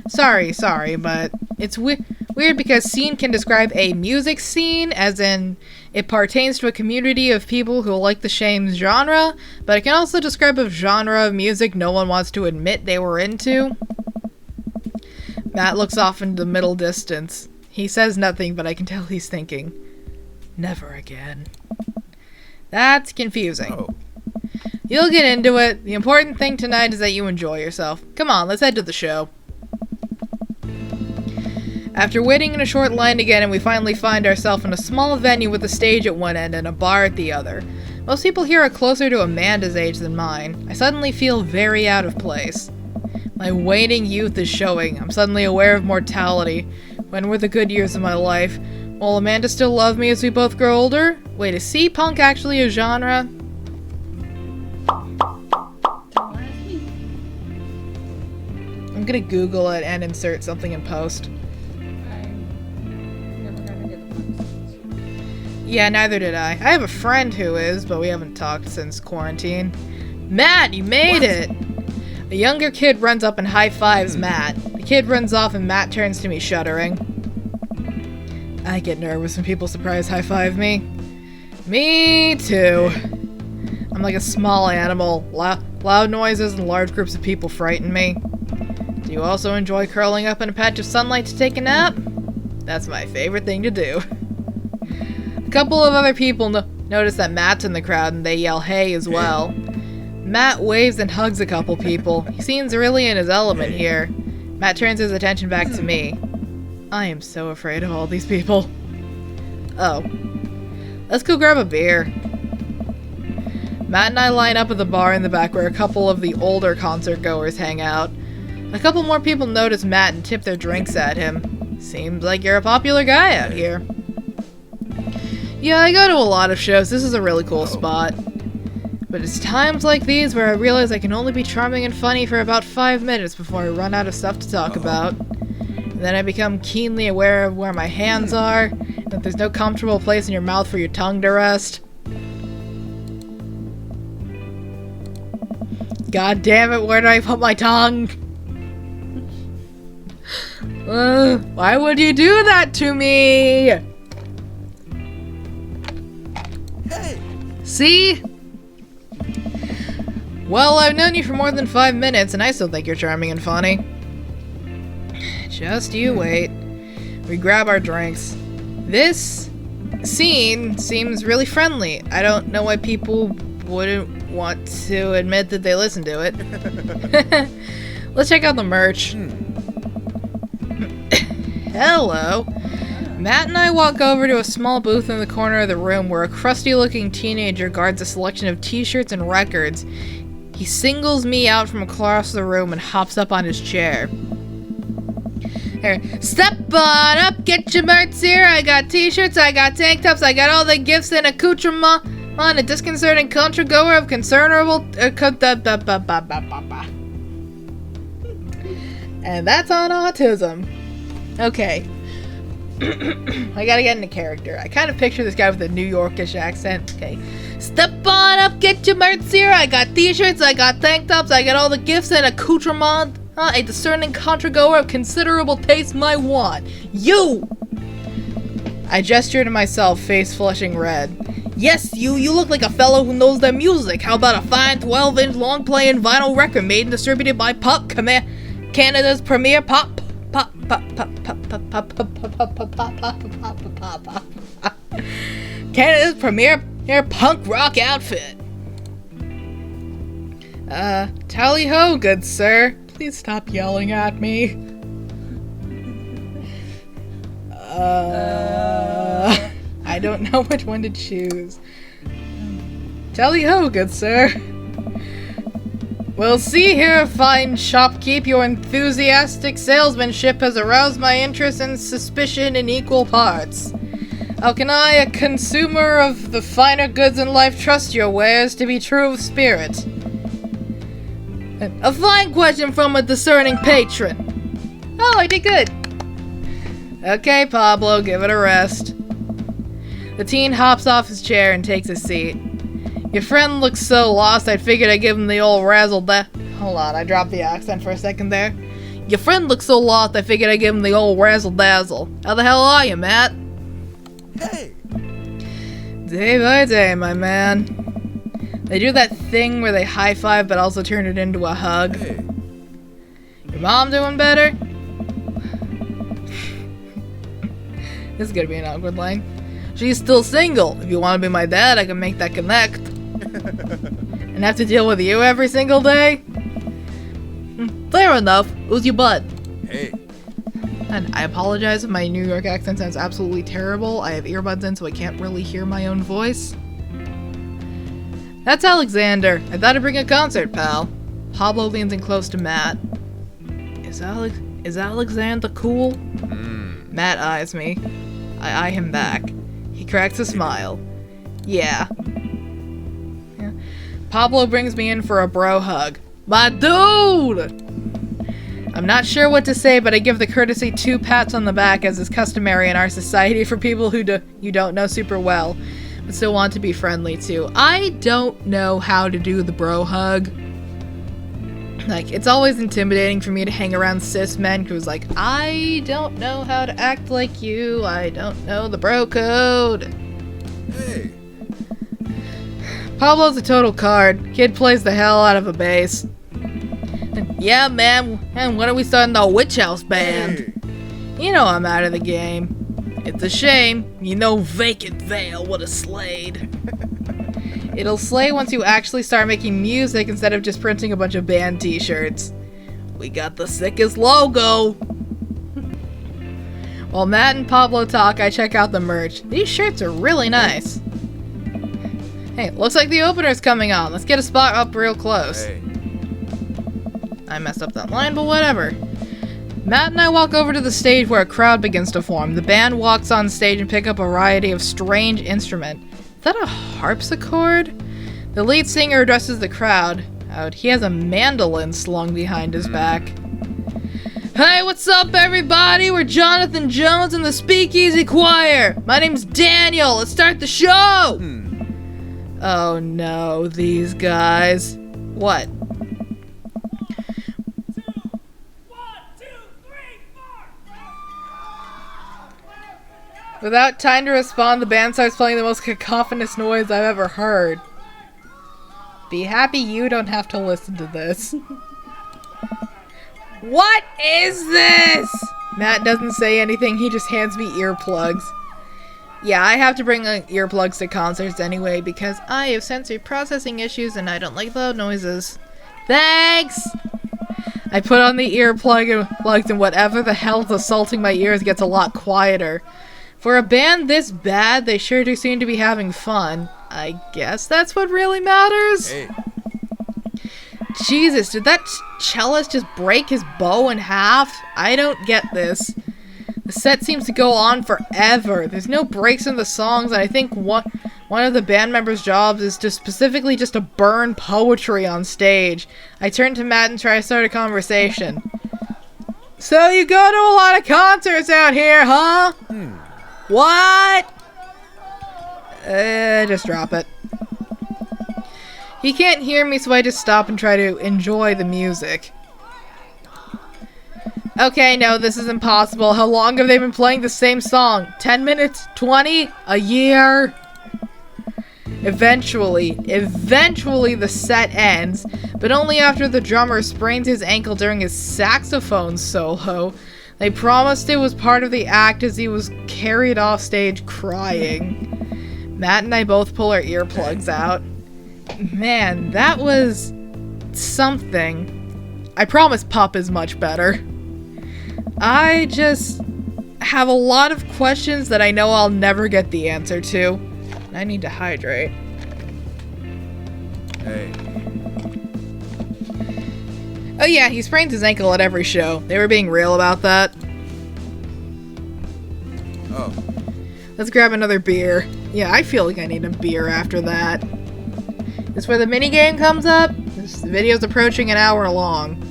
S1: Sorry, but it's weird because scene can describe a music scene, as in it pertains to a community of people who like the same genre, but it can also describe a genre of music no one wants to admit they were into. Matt looks off into the middle distance. He says nothing, but I can tell he's thinking, never again. That's confusing.
S3: Oh.
S1: You'll get into it. The important thing tonight is that you enjoy yourself. Come on, let's head to the show. After waiting in a short line again, and we finally find ourselves in a small venue with a stage at one end and a bar at the other. Most people here are closer to Amanda's age than mine. I suddenly feel very out of place. My waning youth is showing. I'm suddenly aware of mortality. When were the good years of my life? Will Amanda still love me as we both grow older? Wait, is C-punk actually a genre? I'm gonna Google it and insert something in post. Yeah, neither did I. I have a friend who is, but we haven't talked since quarantine. Matt, you made it! A younger kid runs up and high-fives Matt. The kid runs off and Matt turns to me shuddering. I get nervous when people surprise high-five me. Me too. I'm like a small animal, Loud noises and large groups of people frighten me. Do you also enjoy curling up in a patch of sunlight to take a nap? That's my favorite thing to do. A couple of other people notice that Matt's in the crowd and they yell hey as well. Matt waves and hugs a couple people. He seems really in his element here. Matt turns his attention back to me. I am so afraid of all these people. Oh. Let's go grab a beer. Matt and I line up at the bar in the back where a couple of the older concert goers hang out. A couple more people notice Matt and tip their drinks at him. Seems like you're a popular guy out here. Yeah, I go to a lot of shows. This is a really cool spot. But it's times like these where I realize I can only be charming and funny for about 5 minutes before I run out of stuff to talk about. And then I become keenly aware of where my hands are, and that there's no comfortable place in your mouth for your tongue to rest. God damn it, where do I put my tongue? Why would you do that to me?
S3: Hey!
S1: See? Well, I've known you for more than 5 minutes, and I still think you're charming and funny. Just you wait. We grab our drinks. This scene seems really friendly. I don't know why people wouldn't want to admit that they listen to it. Let's check out the merch. Hello. Matt and I walk over to a small booth in the corner of the room where a crusty-looking teenager guards a selection of t-shirts and records. He singles me out from across the room and hops up on his chair. Here, step on up, get your merch here. I got t-shirts, I got tank tops, I got all the gifts and accoutrements on a disconcerting contra-goer of considerable... and that's on autism. Okay. I gotta get into character. I kind of picture this guy with a New Yorkish accent. Okay. Step on up, get your merch here. I got t-shirts, I got tank tops, I got all the gifts and accoutrements. A discerning contra-goer of considerable taste might want. You! I gesture to myself, face flushing red. Yes, you look like a fellow who knows their music. How about a fine 12-inch long-playing vinyl record made and distributed by Canada's premier Canada's premier punk rock outfit. Tally ho, good sir. Please stop yelling at me. I don't know which one to choose. Tally ho, good sir. We'll see here, fine shopkeep. Your enthusiastic salesmanship has aroused my interest and suspicion in equal parts. How can I, a consumer of the finer goods in life, trust your wares to be true of spirit? A fine question from a discerning patron. Oh, I did good. Okay, Pablo, give it a rest. The teen hops off his chair and takes a seat. Your friend looks so lost, I figured I'd give him the old Hold on, I dropped the accent for a second there. Your friend looks so lost, I figured I'd give him the old razzle-dazzle. How the hell are you, Matt?
S3: Hey!
S1: Day by day, my man. They do that thing where they high-five but also turn it into a hug.
S3: Hey!
S1: Your mom doing better? This is gonna be an awkward line. She's still single. If you want to be my dad, I can make that connect. And have to deal with you every single day? Fair enough. Who's your bud?
S3: Hey!
S1: And I apologize if my New York accent sounds absolutely terrible. I have earbuds in so I can't really hear my own voice. That's Alexander. I thought I'd bring a concert, pal. Pablo leans in close to Matt. Is Alexander cool? Matt eyes me. I eye him back. He cracks a smile. Yeah. Pablo brings me in for a bro hug. My dude! I'm not sure what to say, but I give the courtesy 2 pats on the back as is customary in our society for people who you don't know super well, but still want to be friendly too. I don't know how to do the bro hug. Like, it's always intimidating for me to hang around cis men who's like, I don't know how to act like you. I don't know the bro code.
S3: Hey!
S1: Pablo's a total card. Kid plays the hell out of a bass. Yeah, man, and when are we starting the Witch House band?
S3: Hey.
S1: You know I'm out of the game. It's a shame. You know Vacant Veil would have slayed. It'll slay once you actually start making music instead of just printing a bunch of band t-shirts. We got the sickest logo! While Matt and Pablo talk, I check out the merch. These shirts are really nice. Hey, looks like the opener's coming on. Let's get a spot up real close.
S3: Hey.
S1: I messed up that line, but whatever. Matt and I walk over to the stage where a crowd begins to form. The band walks on stage and pick up a variety of strange instruments. Is that a harpsichord? The lead singer addresses the crowd. He has a mandolin slung behind his back. Hey, what's up, everybody? We're Jonathan Jones and the Speakeasy Choir. My name's Daniel. Let's start the show. Oh no, these guys. What? Without time to respond, the band starts playing the most cacophonous noise I've ever heard. Be happy you don't have to listen to this. What is this? Matt doesn't say anything, he just hands me earplugs. Yeah, I have to bring earplugs to concerts anyway because I have sensory processing issues and I don't like loud noises. Thanks! I put on the earplugs and whatever the hell's assaulting my ears gets a lot quieter. For a band this bad, they sure do seem to be having fun. I guess that's what really matters.
S3: Hey.
S1: Jesus, did that cellist just break his bow in half? I don't get this. The set seems to go on forever. There's no breaks in the songs, and I think one of the band members' jobs is to specifically just to burn poetry on stage. I turn to Matt and try to start a conversation. So you go to a lot of concerts out here, huh? What? Just drop it. He can't hear me, so I just stop and try to enjoy the music. Okay, no, this is impossible. How long have they been playing the same song? 10 minutes? 20? A year? Eventually the set ends, but only after the drummer sprains his ankle during his saxophone solo. They promised it was part of the act as he was carried off stage crying. Matt and I both pull our earplugs out. Man, that was something. I promise Pup is much better. I just have a lot of questions that I know I'll never get the answer to. I need to hydrate.
S3: Hey.
S1: Oh yeah, he sprains his ankle at every show. They were being real about that.
S3: Oh.
S1: Let's grab another beer. Yeah, I feel like I need a beer after that. This is where the minigame comes up. This video's approaching an hour long.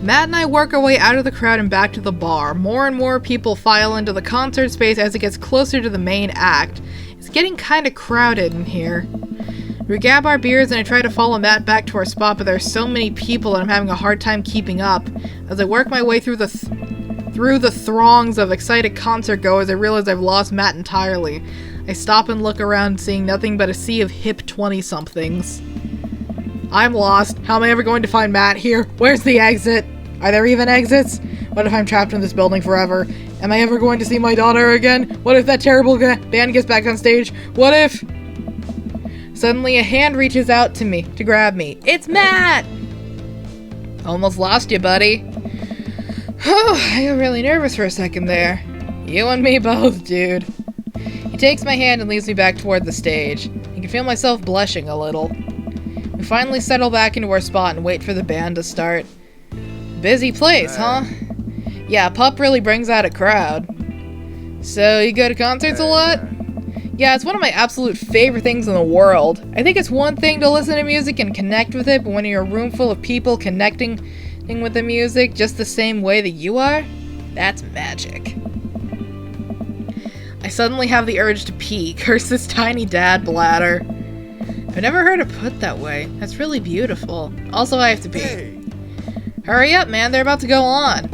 S1: Matt and I work our way out of the crowd and back to the bar. More and more people file into the concert space as it gets closer to the main act. It's getting kinda crowded in here. We grab our beers and I try to follow Matt back to our spot, but there's so many people that I'm having a hard time keeping up. As I work my way through the throngs of excited concert goers, I realize I've lost Matt entirely. I stop and look around, seeing nothing but a sea of hip 20-somethings. I'm lost. How am I ever going to find Matt here? Where's the exit? Are there even exits? What if I'm trapped in this building forever? Am I ever going to see my daughter again? What if that terrible band gets back on stage? What if... Suddenly a hand reaches out to me, to grab me. It's Matt! Almost lost you, buddy. I got really nervous for a second there. You and me both, dude. He takes my hand and leads me back toward the stage. I can feel myself blushing a little. We finally settle back into our spot and wait for the band to start. Busy place, huh? Yeah, Pup really brings out a crowd. So, you go to concerts a lot? Yeah, it's one of my absolute favorite things in the world. I think it's one thing to listen to music and connect with it, but when you're a room full of people connecting with the music just the same way that you are, that's magic. I suddenly have the urge to pee. Curse this tiny dad bladder. I've never heard it put that way. That's really beautiful. Also, I have to pee.
S3: Hey.
S1: Hurry up, man. They're about to go on.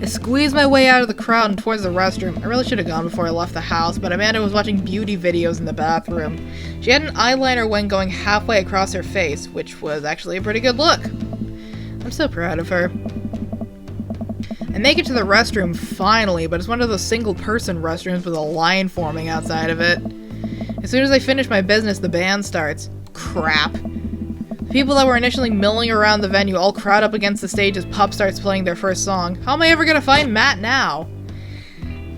S1: I I squeezed my way out of the crowd and towards the restroom. I really should have gone before I left the house, but Amanda was watching beauty videos in the bathroom. She had an eyeliner wing going halfway across her face, which was actually a pretty good look. I'm so proud of her. I make it to the restroom finally, but it's one of those single-person restrooms with a line forming outside of it. As soon as I finish my business, the band starts. Crap. The people that were initially milling around the venue all crowd up against the stage as Pup starts playing their first song. How am I ever gonna find Matt now?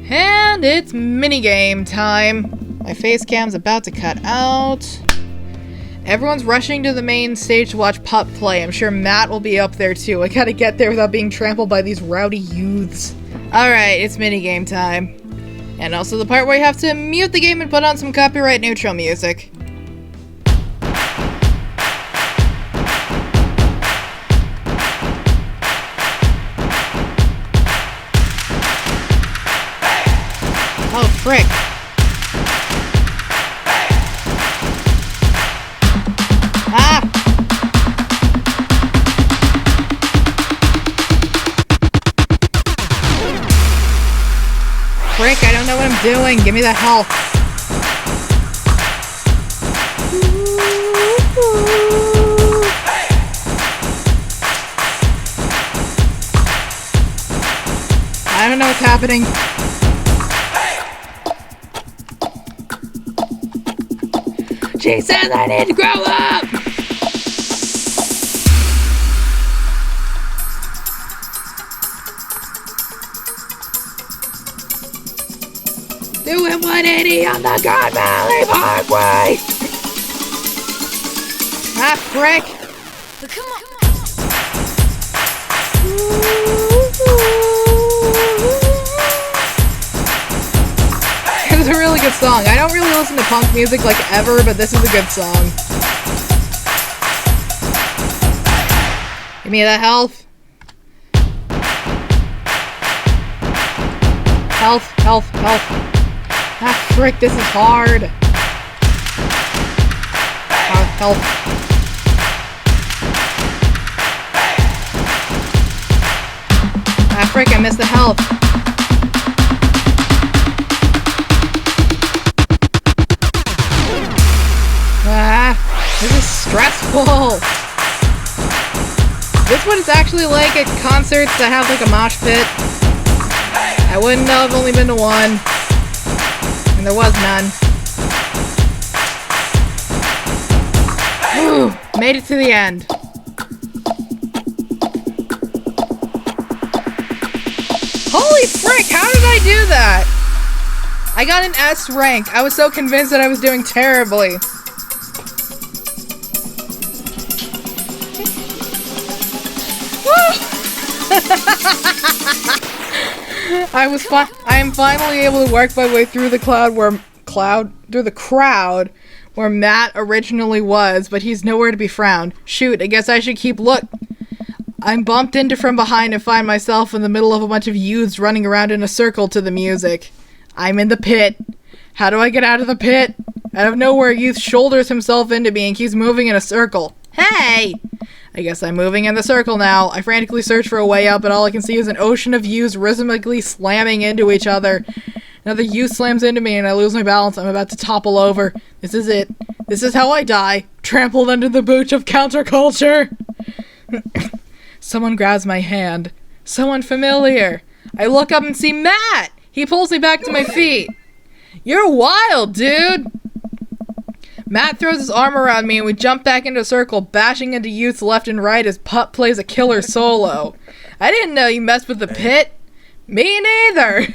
S1: And it's minigame time. My face cam's about to cut out. Everyone's rushing to the main stage to watch Pup play. I'm sure Matt will be up there too. I gotta get there without being trampled by these rowdy youths. Alright, it's minigame time. And also the part where you have to mute the game and put on some copyright neutral music. Oh, frick. Ah! Frick, I don't know what I'm doing. Give me that health. I don't know what's happening. She says I need to grow up! Doing 180 on the God Valley Parkway! Ah, frick!
S4: Come on.
S1: It's a really good song. I don't really listen to punk music like ever, but this is a good song. Give me that health. Health, health, health. Ah, frick, this is hard. Health. Ah, frick, I missed the health. Ah, this is stressful. This what it's actually like at concerts that have like a mosh pit. I wouldn't know I've only been to one. And there was none. Whew, made it to the end. Holy frick, how did I do that? I got an S rank. I was so convinced that I was doing terribly. I am finally able to work my way through the crowd where Matt originally was, but he's nowhere to be found. Shoot, I guess I should keep I'm bumped into from behind and find myself in the middle of a bunch of youths running around in a circle to the music. I'm in the pit. How do I get out of the pit? Out of nowhere, a youth shoulders himself into me and keeps moving in a circle. Hey! I guess I'm moving in the circle now. I frantically search for a way out, but all I can see is an ocean of youths rhythmically slamming into each other. Another youth slams into me and I lose my balance. I'm about to topple over. This is it. This is how I die. Trampled under the boots of counterculture. Someone grabs my hand. Someone familiar. I look up and see Matt! He pulls me back to my feet. You're wild, dude! Matt throws his arm around me and we jump back into a circle, bashing into youths left and right as Pup plays a killer solo. I didn't know you messed with the pit. Me neither!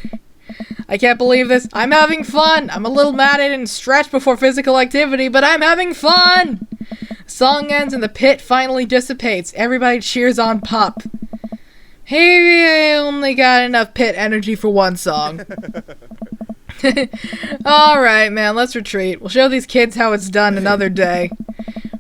S1: I can't believe this. I'm having fun. I'm a little mad I didn't stretch before physical activity, but I'm having fun! Song ends and the pit finally dissipates. Everybody cheers on Pup. Maybe I only got enough pit energy for one song. Alright, man, let's retreat. We'll show these kids how it's done another day.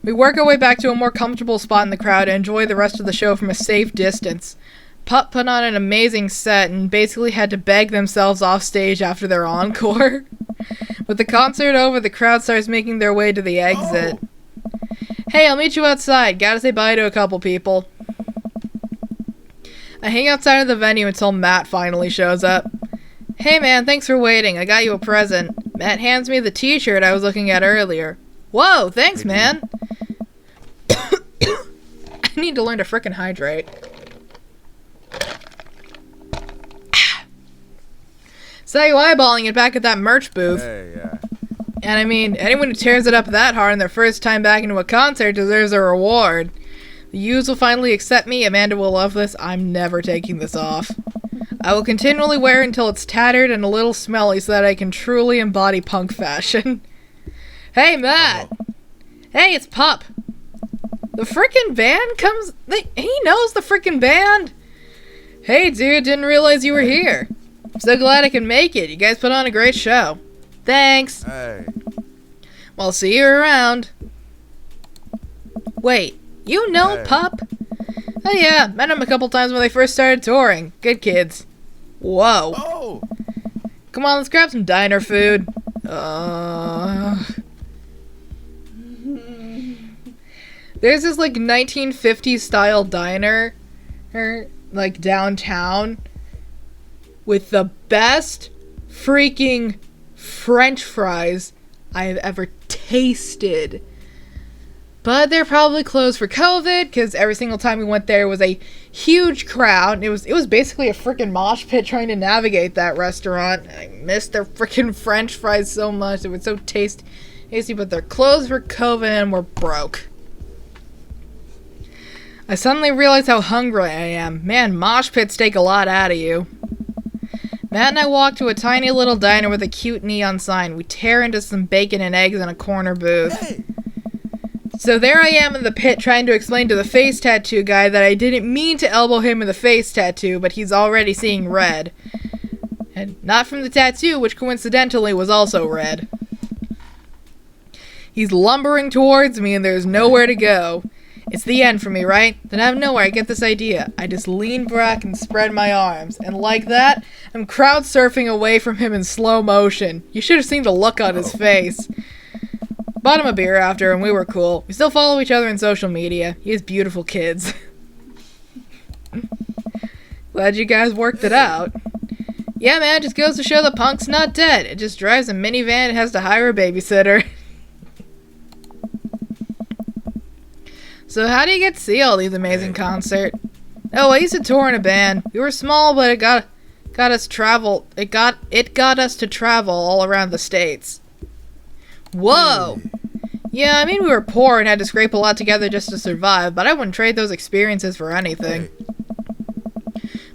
S1: We work our way back to a more comfortable spot in the crowd and enjoy the rest of the show from a safe distance. Pup put on an amazing set and basically had to beg themselves off stage after their encore. With the concert over, the crowd starts making their way to the exit. Hey, I'll meet you outside. Gotta say bye to a couple people. I hang outside of the venue until Matt finally shows up. Hey man, thanks for waiting. I got you a present. Matt hands me the t-shirt I was looking at earlier. Whoa, thanks man. I need to learn to frickin' hydrate. So you eyeballing it back at that merch booth.
S3: Hey,
S1: And I mean, anyone who tears it up that hard on their first time back into a concert deserves a reward. The U's will finally accept me. Amanda will love this. I'm never taking this off. I will continually wear it until it's tattered and a little smelly so that I can truly embody punk fashion. Hey, Matt! Hey, it's Pup. The frickin' band comes... He knows the frickin' band! Hey, dude, didn't realize you were here. I'm so glad I could make it. You guys put on a great show. Thanks.
S3: hey.
S1: Well, see you around. Wait, you know
S3: Hey.
S1: Pup? Oh yeah, met him a couple times when they first started touring. Good kids. Whoa.
S3: Oh!
S1: Come on, let's grab some diner food. There's this like 1950s style diner, like downtown, with the best freaking French fries I have ever tasted. But they're probably closed for COVID, because every single time we went there was a huge crowd. It was basically a freaking mosh pit trying to navigate that restaurant. I missed their freaking French fries so much. It was so tasty, but they're closed for COVID and we're broke. I suddenly realized how hungry I am. Man, mosh pits take a lot out of you. Matt and I walk to a tiny little diner with a cute neon sign. We tear into some bacon and eggs in a corner booth.
S3: Hey!
S1: So there I am in the pit trying to explain to the face tattoo guy that I didn't mean to elbow him in the face tattoo, but he's already seeing red. And not from the tattoo, which coincidentally was also red. He's lumbering towards me and there's nowhere to go. It's the end for me, right? Then out of nowhere I get this idea. I just lean back and spread my arms. And like that, I'm crowd surfing away from him in slow motion. You should have seen the look on his face. Bought him a beer after and we were cool. We still follow each other on social media. He has beautiful kids. Glad you guys worked it out. Yeah man, just goes to show the punk's not dead. It just drives a minivan and has to hire a babysitter. So how do you get to see all these amazing concerts? Oh, I used to tour in a band. We were small, but it got us travel. It got us to travel all around the States. Whoa! Yeah, I mean we were poor and had to scrape a lot together just to survive, but I wouldn't trade those experiences for anything.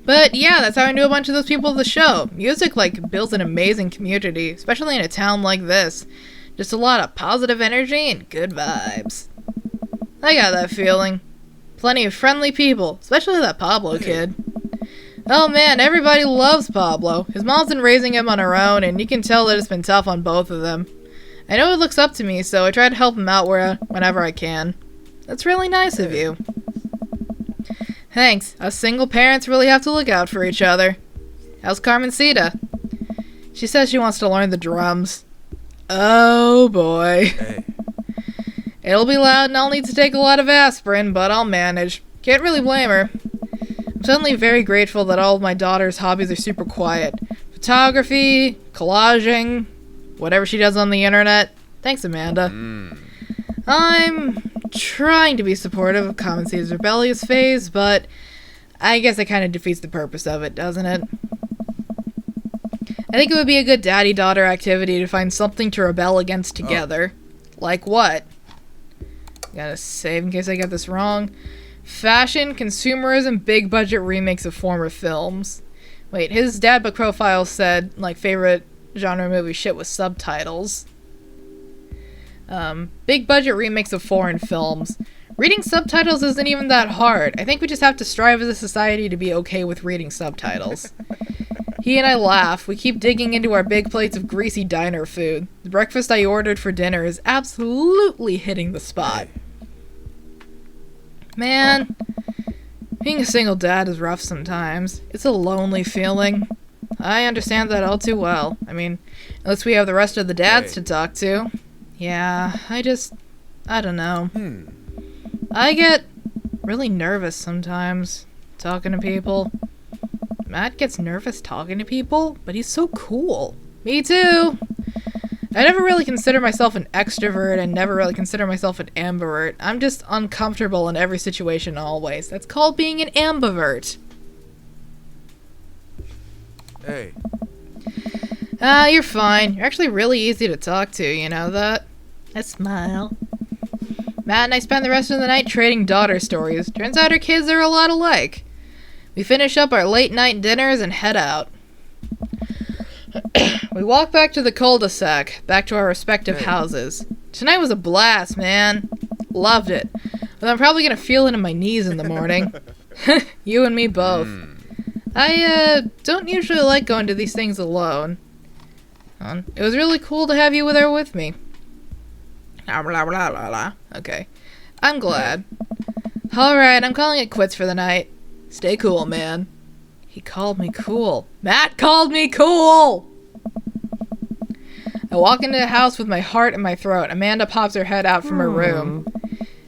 S1: But yeah, that's how I knew a bunch of those people at the show. Music like builds an amazing community, especially in a town like this. Just a lot of positive energy and good vibes. I got that feeling. Plenty of friendly people, especially that Pablo kid. Oh man, everybody loves Pablo. His mom's been raising him on her own, and you can tell that it's been tough on both of them. I know he looks up to me, so I try to help him out whenever I can. That's really nice of you. Thanks. Us single parents really have to look out for each other. How's Carmencita? She says she wants to learn the drums. Oh boy.
S3: Hey.
S1: It'll be loud and I'll need to take a lot of aspirin, but I'll manage. Can't really blame her. I'm suddenly very grateful that all of my daughter's hobbies are super quiet. Photography, collaging, whatever she does on the internet. Thanks, Amanda. I'm trying to be supportive of Carmencita's rebellious phase, but I guess it kind of defeats the purpose of it, doesn't it? I think it would be a good daddy-daughter activity to find something to rebel against together. Like what? Gotta save in case I get this wrong. Fashion, consumerism, big budget remakes of former films. Wait, his dad book profile said, like, favorite genre movie shit with subtitles. Big budget remakes of foreign films. Reading subtitles isn't even that hard. I think we just have to strive as a society to be okay with reading subtitles. He and I laugh. We keep digging into our big plates of greasy diner food. The breakfast I ordered for dinner is absolutely hitting the spot. Man, being a single dad is rough sometimes. It's a lonely feeling. I understand that all too well. I mean, unless we have the rest of the dads to talk to. Yeah, I don't know. I get really nervous sometimes. talking to people. Matt gets nervous talking to people, but he's so cool. Me too. I never really consider myself an extrovert and never really consider myself an ambivert. I'm just uncomfortable in every situation always. That's called being an ambivert.
S3: Hey.
S1: You're fine. You're actually really easy to talk to, you know that? I smile. Matt and I spend the rest of the night trading daughter stories. Turns out our kids are a lot alike. We finish up our late night dinners and head out. We walk back to the cul-de-sac, back to our respective houses. Tonight was a blast, man. Loved it. But I'm probably gonna feel it in my knees in the morning. You and me both. I don't usually like going to these things alone. It was really cool to have you there with me. Okay. I'm glad. Alright, I'm calling it quits for the night. Stay cool, man. He called me cool. Matt called me cool! I walk into the house with my heart in my throat. Amanda pops her head out from her room.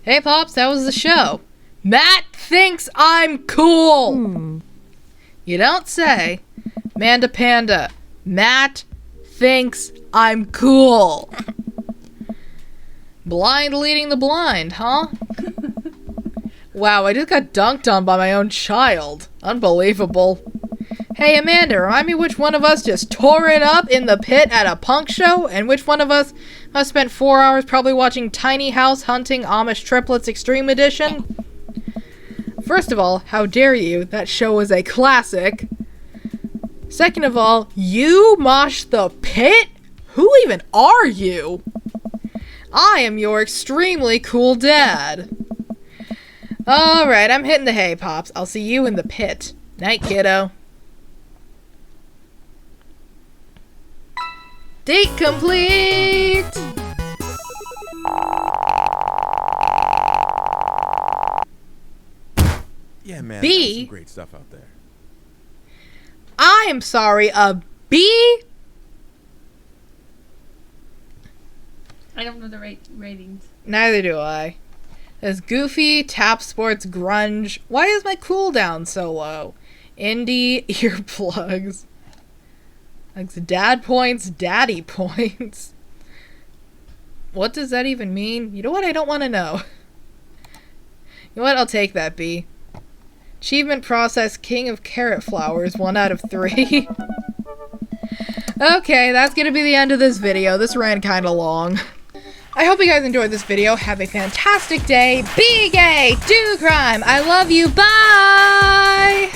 S1: Hey, Pops, how was the show? Matt thinks I'm cool! You don't say. Manda Panda. Matt thinks I'm cool. Blind leading the blind, huh? Wow, I just got dunked on by my own child. Unbelievable. Hey, Amanda, remind me which one of us just tore it up in the pit at a punk show, and which one of us must spent 4 hours probably watching Tiny House Hunting Amish Triplets Extreme Edition? First of all, how dare you? That show was a classic. Second of all, you Mosh the Pit? Who even are you? I am your extremely cool dad. Alright, I'm hitting the hay, Pops. I'll see you in the pit. Night, kiddo. Date complete!
S3: Yeah, man.
S1: B?
S3: There's some great stuff out there.
S1: I am sorry, a B?
S2: I don't know the ratings.
S1: Neither do I. There's Goofy, Tap Sports, Grunge. Why is my cooldown so low? Indie, earplugs. Like dad points, daddy points. What does that even mean? You know what? I don't want to know. You know what? I'll take that, B. Achievement process, King of Carrot Flowers, 1 out of 3. Okay, that's gonna be the end of this video. This ran kinda long. I hope you guys enjoyed this video. Have a fantastic day. Be gay, do crime. I love you. Bye!